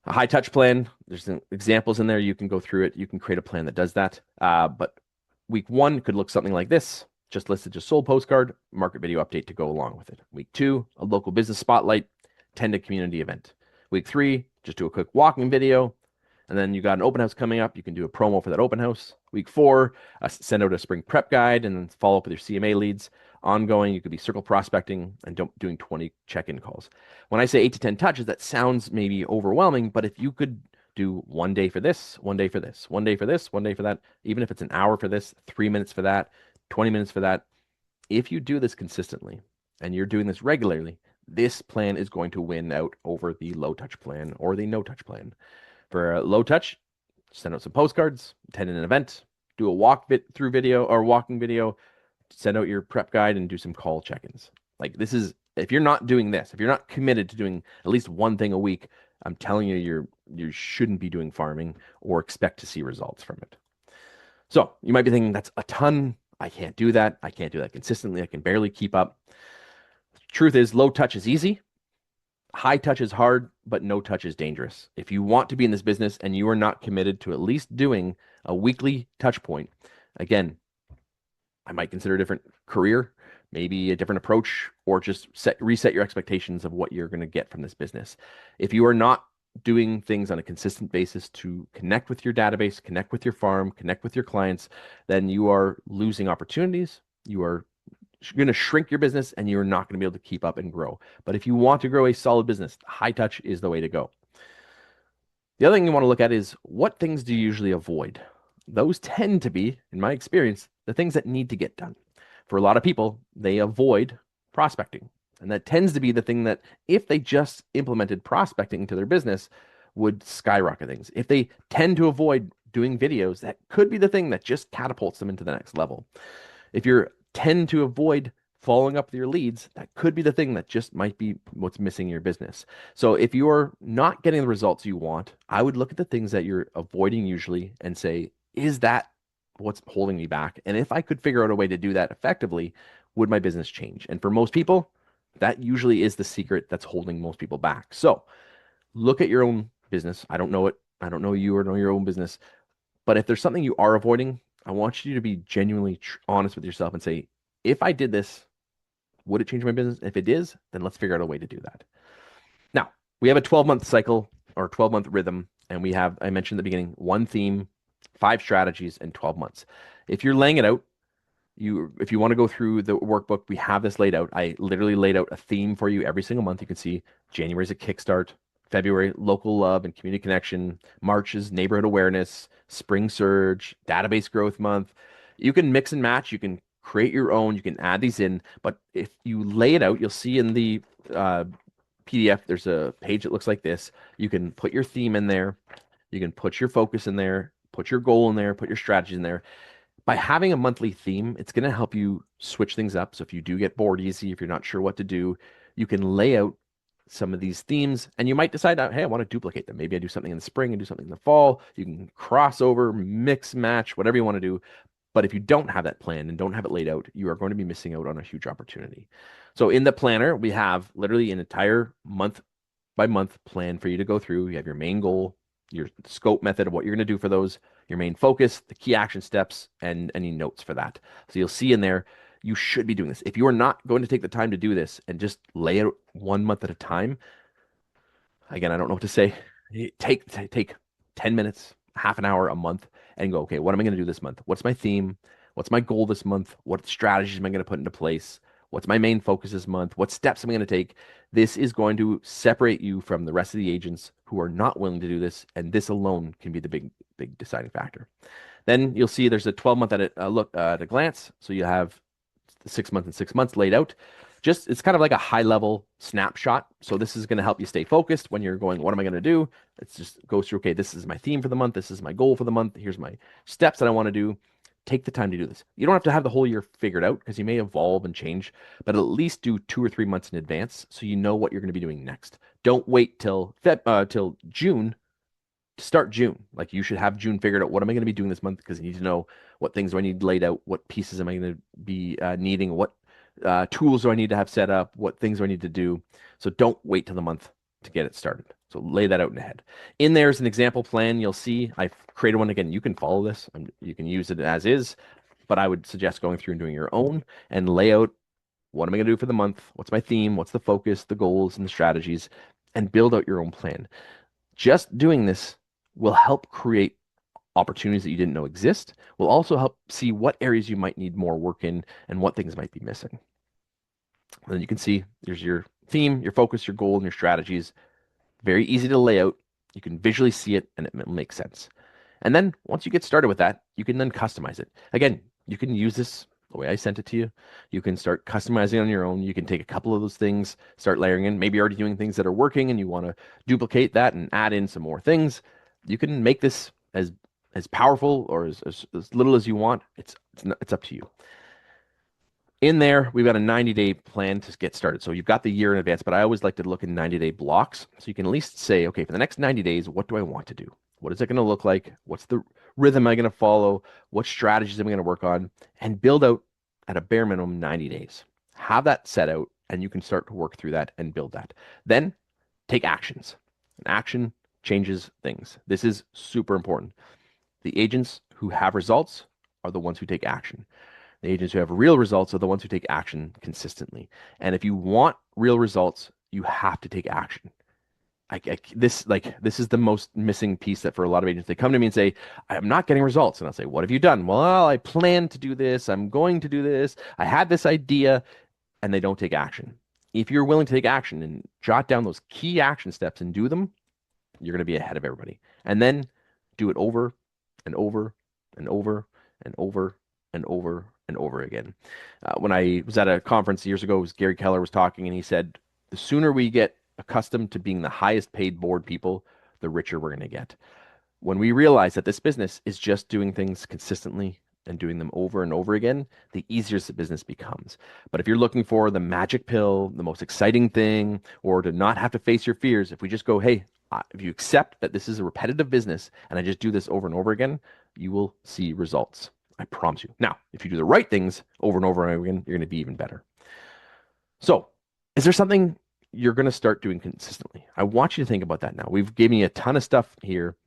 A high touch plan, there's some examples in there. You can go through it. You can create a plan that does that. But week one could look something like this. Just listed, just sold postcard, market video update to go along with it. Week two, a local business spotlight, attend a community event. Week three, just do a quick walking video. And then you got an open house coming up. You can do a promo for that open house. Week four, send out a spring prep guide and then follow up with your CMA leads. Ongoing, you could be circle prospecting and doing 20 check-in calls. When I say 8 to 10 touches, that sounds maybe overwhelming, but if you could do one day for this, one day for this, one day for this, one day for that, even if it's an hour for this, 3 minutes for that, 20 minutes for that, if you do this consistently and you're doing this regularly, this plan is going to win out over the low touch plan or the no touch plan. For a low touch, send out some postcards, attend an event, do a walking video, send out your prep guide and do some call check-ins. Like this is, if you're not doing this, if you're not committed to doing at least one thing a week, I'm telling you, you shouldn't be doing farming or expect to see results from it. So you might be thinking that's a ton. I can't do that. I can't do that consistently. I can barely keep up. Truth is, low touch is easy. High touch is hard, but no touch is dangerous. If you want to be in this business and you are not committed to at least doing a weekly touch point, again, I might consider a different career, maybe a different approach, or just reset your expectations of what you're going to get from this business. If you are not doing things on a consistent basis to connect with your database, connect with your farm, connect with your clients, then you are losing opportunities. You are going to shrink your business and you're not going to be able to keep up and grow. But if you want to grow a solid business, high touch is the way to go. The other thing you want to look at is what things do you usually avoid? Those tend to be, in my experience, the things that need to get done. For a lot of people, they avoid prospecting. And that tends to be the thing that if they just implemented prospecting into their business would skyrocket things. If they tend to avoid doing videos, that could be the thing that just catapults them into the next level. If you tend to avoid following up with your leads, that could be the thing that just might be what's missing in your business. So if you're not getting the results you want, I would look at the things that you're avoiding usually and say, is that what's holding me back? And if I could figure out a way to do that effectively, would my business change? And for most people, that usually is the secret that's holding most people back. So look at your own business. I don't know it. I don't know you or know your own business. But if there's something you are avoiding, I want you to be genuinely honest with yourself and say, if I did this, would it change my business? If it is, then let's figure out a way to do that. Now, we have a 12-month cycle or 12-month rhythm, and we have, I mentioned at the beginning, one theme, 5 strategies, and 12 months. If you're laying it out, if you want to go through the workbook, we have this laid out. I literally laid out a theme for you every single month. You can see January is a kickstart, February, local love and community connection, March is neighborhood awareness, spring surge, database growth month. You can mix and match. You can create your own. You can add these in. But if you lay it out, you'll see in the PDF, there's a page that looks like this. You can put your theme in there. You can put your focus in there, put your goal in there, put your strategy in there. By having a monthly theme, it's going to help you switch things up. So if you do get bored easy, if you're not sure what to do, you can lay out some of these themes and you might decide, hey, I want to duplicate them. Maybe I do something in the spring and do something in the fall. You can cross over, mix, match, whatever you want to do. But if you don't have that plan and don't have it laid out, you are going to be missing out on a huge opportunity. So in the planner, we have literally an entire month by month plan for you to go through. You have your main goal, your scope method of what you're going to do for those, your main focus, the key action steps, and any notes for that. So you'll see in there, you should be doing this. If you are not going to take the time to do this and just lay it 1 month at a time, again, I don't know what to say. Take 10 minutes, half an hour a month and go, okay, what am I going to do this month? What's my theme? What's my goal this month? What strategies am I going to put into place? What's my main focus this month? What steps am I going to take? This is going to separate you from the rest of the agents who are not willing to do this. And this alone can be the big deciding factor. Then you'll see there's a 12-month look at a glance. So you have the 6 months and 6 months laid out. just it's kind of like a high level snapshot. So this is going to help you stay focused when you're going, what am I going to do? It's just goes through, okay, this is my theme for the month. This is my goal for the month. Here's my steps that I want to do. Take the time to do this. You don't have to have the whole year figured out because you may evolve and change, but at least do 2 or 3 months in advance so you know what you're going to be doing next. Don't wait till June to start June. Like you should have June figured out. What am I going to be doing this month? Because you need to know what things do I need laid out, what pieces am I going to be needing, what tools do I need to have set up, what things do I need to do. So don't wait till the month to get it started. So lay that out in ahead. In there is an example plan. You'll see I've created one again. You can follow this. You can use it as is, but I would suggest going through and doing your own and lay out what am I going to do for the month? What's my theme? What's the focus, the goals, and the strategies, and build out your own plan. Just doing this will help create opportunities that you didn't know exist, will also help see what areas you might need more work in and what things might be missing. And then you can see there's your theme, your focus, your goal, and your strategies. Very easy to lay out. You can visually see it and it will make sense. And then once you get started with that, you can then customize it. Again, you can use this the way I sent it to you. You can start customizing on your own. You can take a couple of those things, start layering in. Maybe you're already doing things that are working and you want to duplicate that and add in some more things. You can make this as powerful or as little as you want. It's up to you. In there, we've got a 90-day plan to get started. So you've got the year in advance, but I always like to look in 90-day blocks. So you can at least say, okay, for the next 90 days, what do I want to do? What is it going to look like? What's the rhythm am I going to follow? What strategies am I going to work on? And build out at a bare minimum 90 days. Have that set out, and you can start to work through that and build that. Then take actions. An action changes things. This is super important. The agents who have results are the ones who take action. The agents who have real results are the ones who take action consistently. And if you want real results, you have to take action. This is the most missing piece that for a lot of agents, they come to me and say, I'm not getting results. And I'll say, what have you done? Well, I plan to do this. I'm going to do this. I had this idea, and they don't take action. If you're willing to take action and jot down those key action steps and do them, you're going to be ahead of everybody. And then do it over and over and over and over and over and over again. When I was at a conference years ago, Gary Keller was talking, and he said, the sooner we get accustomed to being the highest paid board people, the richer we're going to get. When we realize that this business is just doing things consistently and doing them over and over again, the easier the business becomes. But if you're looking for the magic pill, the most exciting thing, or to not have to face your fears, if we just go, hey, if you accept that this is a repetitive business and I just do this over and over again, you will see results. I promise you. Now, if you do the right things over and over again, you're going to be even better. So, is there something you're going to start doing consistently? I want you to think about that now. We've given you a ton of stuff here.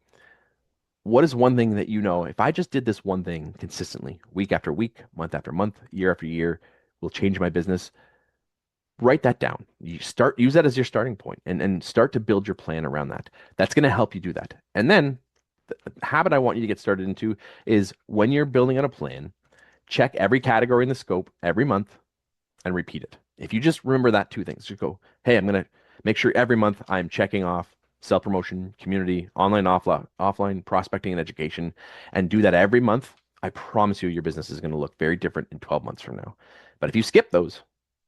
What is one thing that you know, if I just did this one thing consistently, week after week, month after month, year after year, will change my business? Write that down. Use that as your starting point and start to build your plan around that. That's going to help you do that. And then the habit I want you to get started into is when you're building out a plan, check every category in the scope every month and repeat it. If you just remember that two things, just go, hey, I'm going to make sure every month I'm checking off self-promotion, community, online, offline, prospecting, and education, and do that every month. I promise you, your business is going to look very different in 12 months from now. But if you skip those,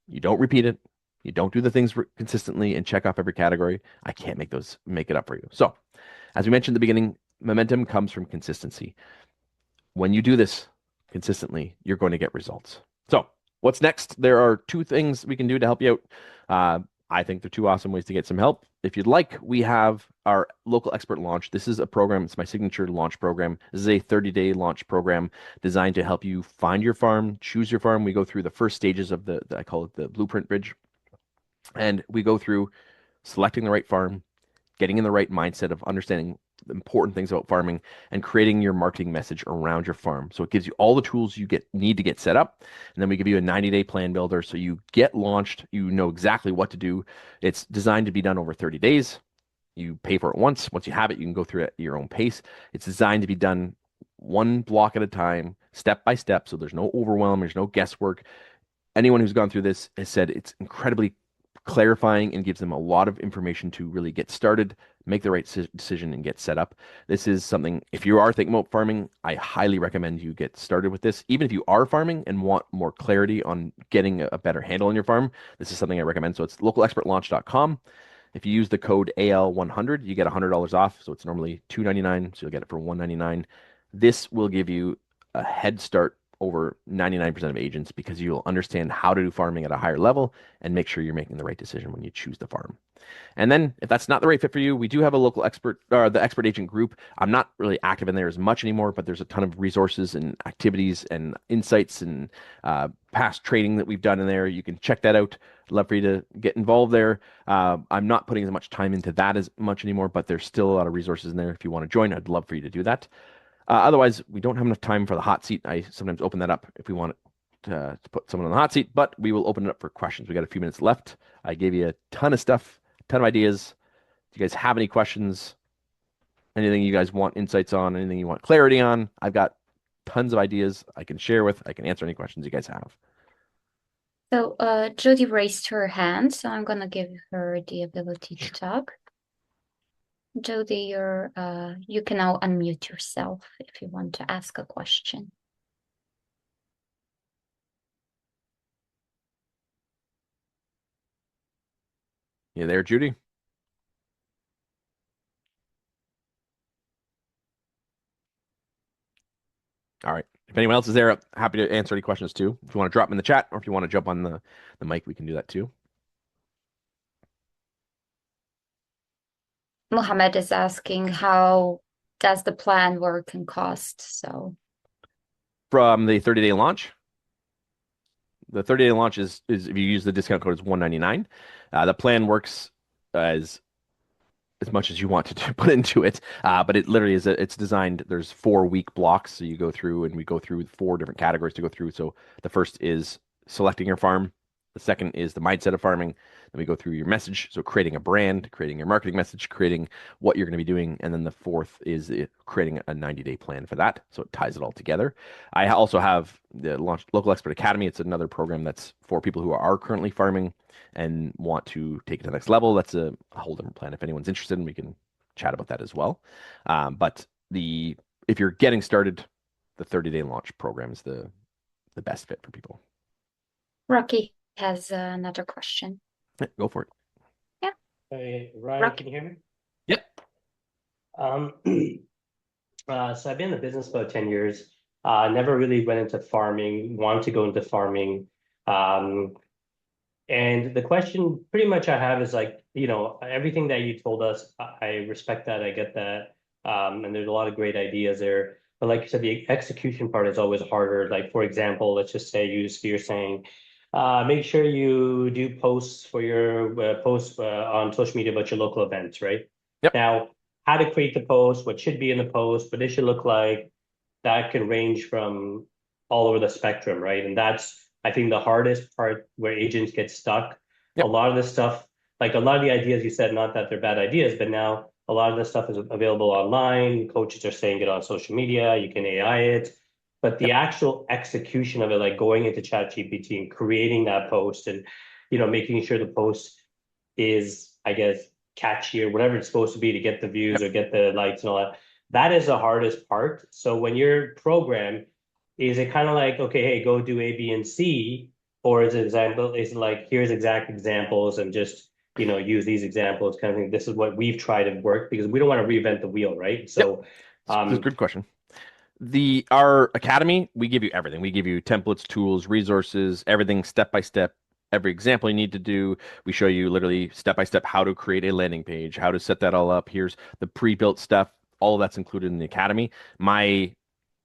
you don't repeat it, you don't do the things consistently and check off every category, I can't make it up for you. So, as we mentioned at the beginning, momentum comes from consistency. When you do this consistently, you're going to get results. So, what's next? There are two things we can do to help you out. I think they're two awesome ways to get some help. If you'd like, we have our local expert launch. This is a program. It's my signature launch program. This is a 30-day launch program designed to help you find your farm, choose your farm. We go through the first stages of I call it the blueprint bridge. And we go through selecting the right farm, getting in the right mindset of understanding the important things about farming, and creating your marketing message around your farm. So it gives you all the tools you need to get set up. And then we give you a 90-day plan builder. So you get launched, you know exactly what to do. It's designed to be done over 30 days. You pay for it once. Once you have it, you can go through it at your own pace. It's designed to be done one block at a time, step by step. So there's no overwhelm, there's no guesswork. Anyone who's gone through this has said it's incredibly clarifying and gives them a lot of information to really get started, make the right decision and get set up. This is something, if you are thinking about farming, I highly recommend you get started with this. Even if you are farming and want more clarity on getting a better handle on your farm, this is something I recommend. So it's localexpertlaunch.com. If you use the code AL100, you get $100 off. So it's normally $299, so you'll get it for $199. This will give you a head start over 99% of agents because you'll understand how to do farming at a higher level and make sure you're making the right decision when you choose to farm. And then if that's not the right fit for you, we do have a local expert or the expert agent group. I'm not really active in there as much anymore, but there's a ton of resources and activities and insights and past training that we've done in there. You can check that out. Love for you to get involved there. I'm not putting as much time into that as much anymore, but there's still a lot of resources in there. If you want to join, I'd love for you to do that. Otherwise, we don't have enough time for the hot seat. I sometimes open that up if we want to put someone on the hot seat, but we will open it up for questions. We got a few minutes left. I gave you a ton of stuff, ton of ideas. Do you guys have any questions? Anything you guys want insights on? Anything you want clarity on? I've got tons of ideas I can share with. I can answer any questions you guys have. So Jody raised her hand, so I'm gonna give her the ability to talk. Jody, you can now unmute yourself if you want to ask a question. You there, Judy? All right. If anyone else is there, happy to answer any questions too. If you want to drop them in the chat or if you want to jump on the mic, we can do that too. Mohammed is asking how does the plan work and cost? So From the 30-day launch, the 30-day launch is if you use the discount code, is $199. The plan works as much as you want to put into it. But it literally is, it's designed, there's 4 week blocks. So you go through and we go through 4 different categories to go through. So the first is selecting your farm. The second is the mindset of farming. Then we go through your message. So creating a brand, creating your marketing message, creating what you're going to be doing. And then the fourth is creating a 90-day plan for that. So it ties it all together. I also have the Local Expert Academy. It's another program that's for people who are currently farming and want to take it to the next level. That's a whole different plan. If anyone's interested, we can chat about that as well. But if you're getting started, the 30-day launch program is the best fit for people. Rocky has another question. Yeah, go for it. Yeah. Hey, Ryan, Rocky. can you hear me? Yep. So I've been in the business about 10 years. Never really went into farming, wanted to go into farming. And the question pretty much I have is like, everything that you told us, I respect that, I get that. And there's a lot of great ideas there. But like you said, the execution part is always harder. Like, for example, let's just say you're saying, make sure you do posts for your posts on social media about your local events, right? Yep. Now, how to create the post, what should be in the post, what it should look like, that can range from all over the spectrum, right? And that's, I think, the hardest part where agents get stuck. A Yep. lot of this stuff, like a lot of the ideas you said, not that they're bad ideas, but now a lot of this stuff is available online. Coaches are saying it on social media, you can AI it. But the Yep. actual execution of it, like going into ChatGPT and creating that post and making sure the post is, I guess, catchy or whatever it's supposed to be to get the views Yep. or get the likes and all that. That is the hardest part. So when you're programmed, is it kind of like, okay, hey, go do A, B, and C, or is it like here's exact examples and just use these examples kind of thing. This is what we've tried and worked because we don't want to reinvent the wheel, right? Yep. So That's a good question. Our academy, we give you everything. We give you templates, tools, resources, everything step by step. Every example you need to do, we show you literally step by step how to create a landing page, how to set that all up. Here's the pre-built stuff. All of that's included in the academy.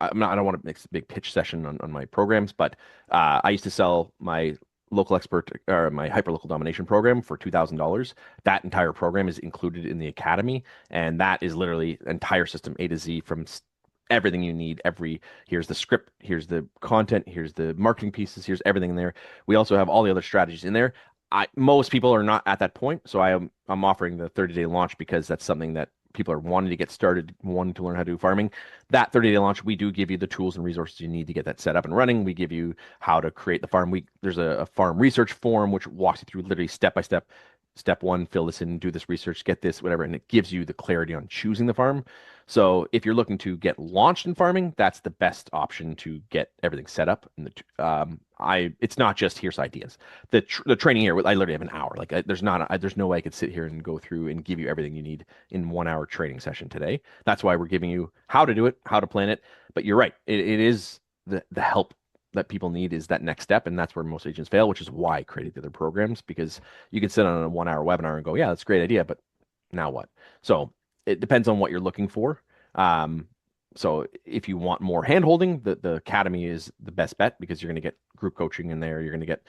I don't want to make a big pitch session on my programs, but I used to sell my local expert or my hyperlocal domination program for $2,000. That entire program is included in the academy, and that is literally entire system A to Z from everything you need. Here's the script, here's the content, here's the marketing pieces, here's everything in there. We also have all the other strategies in there. Most people are not at that point, so I'm offering the 30-day launch because that's something that people are wanting to get started, wanting to learn how to do farming. That 30-day launch, we do give you the tools and resources you need to get that set up and running. We give you how to create the farm. There's a farm research form which walks you through literally step by step step one, fill this in, do this research, get this, whatever, and it gives you the clarity on choosing the farm. So if you're looking to get launched in farming, that's the best option to get everything set up. And it's not just here's ideas. The training here, I literally have an hour. Like there's no way I could sit here and go through and give you everything you need in 1 hour training session today. That's why we're giving you how to do it, how to plan it. But you're right, it is the help that people need is that next step, and that's where most agents fail, which is why I created the other programs, because you can sit on a 1 hour webinar and go, yeah, that's a great idea, but now what? So it depends on what you're looking for. Um, so if you want more handholding, the academy is the best bet because you're going to get group coaching in there. You're going to get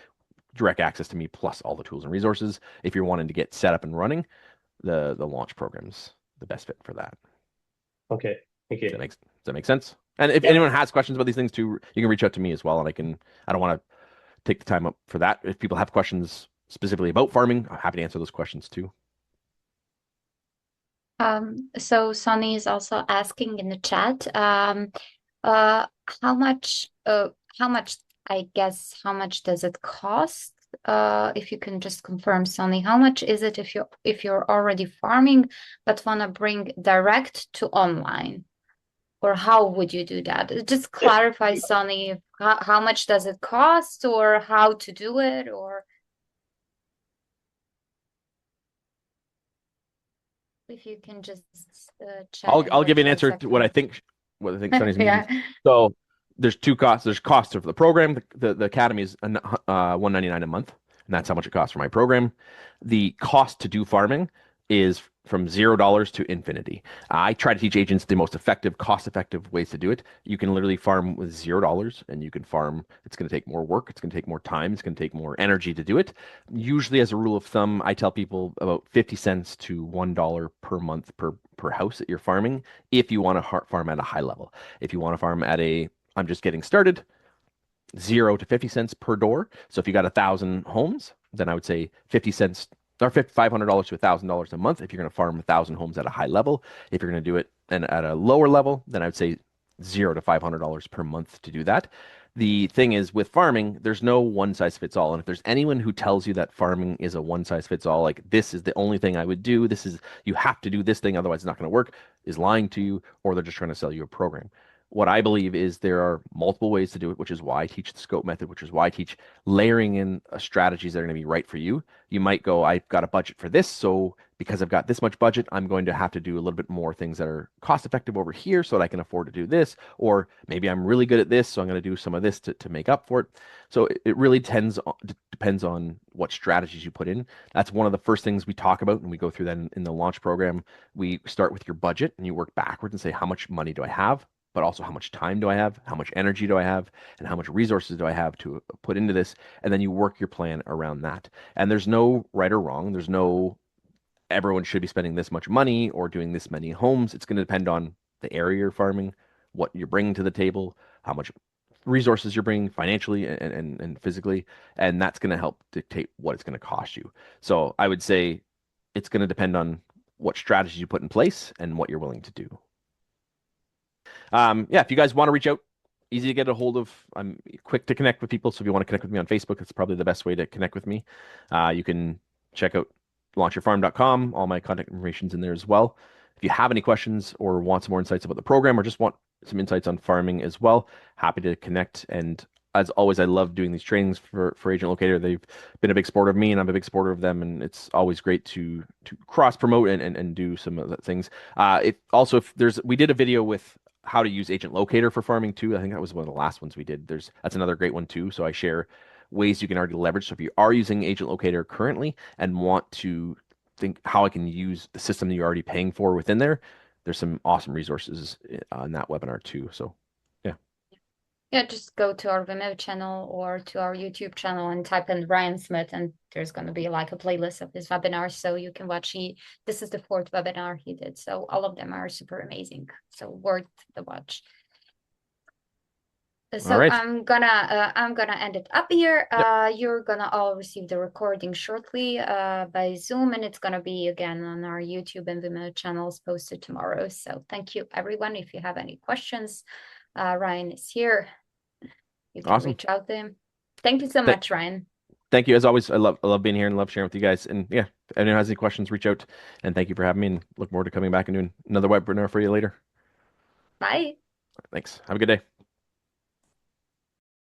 direct access to me plus all the tools and resources. If you're wanting to get set up and running, the launch program's the best fit for that. Okay. Thank you. Does that make sense? And if anyone has questions about these things too, you can reach out to me as well, and I don't want to take the time up for that. If people have questions specifically about farming, I'm happy to answer those questions too. So Sonny is also asking in the chat, uh, how much, I guess, how much does it cost? If you can just confirm, Sonny, how much is it if you're already farming but want to bring direct to online? Or how would you do that? Just clarify, Sonny, how much does it cost or how to do it, or if you can just chat I'll in the give you an chat answer to section. what I think Sunny's means. Yeah. So there's two costs. There's cost of the program. The academy is $199 a month, and that's how much it costs for my program. The cost to do farming is from $0 to infinity. I try to teach agents the most effective, cost-effective ways to do it. You can literally farm with $0, and you can farm. It's going to take more work. It's going to take more time. It's going to take more energy to do it. Usually, as a rule of thumb, I tell people about 50 cents to $1 per month per house that you're farming if you want to farm at a high level. If you want to farm at I'm just getting started, 0 to 50 cents per door. So if you got 1,000 homes, then I would say 50 cents or $500 to $1,000 a month if you're going to farm 1,000 homes at a high level. If you're going to do it and at a lower level, then I would say $0 to $500 per month to do that. The thing is with farming, there's no one size fits all. And if there's anyone who tells you that farming is a one size fits all, like this is the only thing I would do, you have to do this thing, otherwise it's not going to work, is lying to you, or they're just trying to sell you a program. What I believe is there are multiple ways to do it, which is why I teach the SCOPE method, which is why I teach layering in strategies that are going to be right for you. You might go, I've got a budget for this, so because I've got this much budget, I'm going to have to do a little bit more things that are cost effective over here so that I can afford to do this. Or maybe I'm really good at this, so I'm going to do some of this to make up for it. So it really depends on what strategies you put in. That's one of the first things we talk about, and we go through that in the launch program. We start with your budget, and you work backwards and say, how much money do I have? But also how much time do I have? How much energy do I have? And how much resources do I have to put into this? And then you work your plan around that. And there's no right or wrong. There's no everyone should be spending this much money or doing this many homes. It's going to depend on the area you're farming, what you're bringing to the table, how much resources you're bringing financially and physically. And that's going to help dictate what it's going to cost you. So I would say it's going to depend on what strategies you put in place and what you're willing to do. Yeah, if you guys want to reach out, easy to get a hold of. I'm quick to connect with people. So if you want to connect with me on Facebook, it's probably the best way to connect with me. You can check out launchyourfarm.com. All my contact information's in there as well. If you have any questions or want some more insights about the program or just want some insights on farming as well, happy to connect. And as always, I love doing these trainings for Agent Locator. They've been a big supporter of me, and I'm a big supporter of them. And it's always great to cross promote and do some of the things. We did a video with how to use Agent Locator for farming too. I think that was one of the last ones we did. That's another great one too. So I share ways you can already leverage. So if you are using Agent Locator currently and want to think how I can use the system that you're already paying for within there, there's some awesome resources on that webinar too. So yeah. Yeah, just go to our Vimeo channel or to our YouTube channel and type in Ryan Smith, and there's going to be like a playlist of his webinars, so you can watch. This is the 4th webinar he did, so all of them are super amazing, so worth the watch. So All right. I'm gonna end it up here. Yep. You're gonna all receive the recording shortly by Zoom, and it's gonna be again on our YouTube and Vimeo channels posted tomorrow. So thank you, everyone. If you have any questions, Ryan is here. You can Awesome. reach out to him. Thank you so much, Ryan. Thank you as always. I love being here and love sharing with you guys. And yeah, if anyone has any questions, reach out. And thank you for having me. And look forward to coming back and doing another webinar for you later. Bye. Thanks. Have a good day.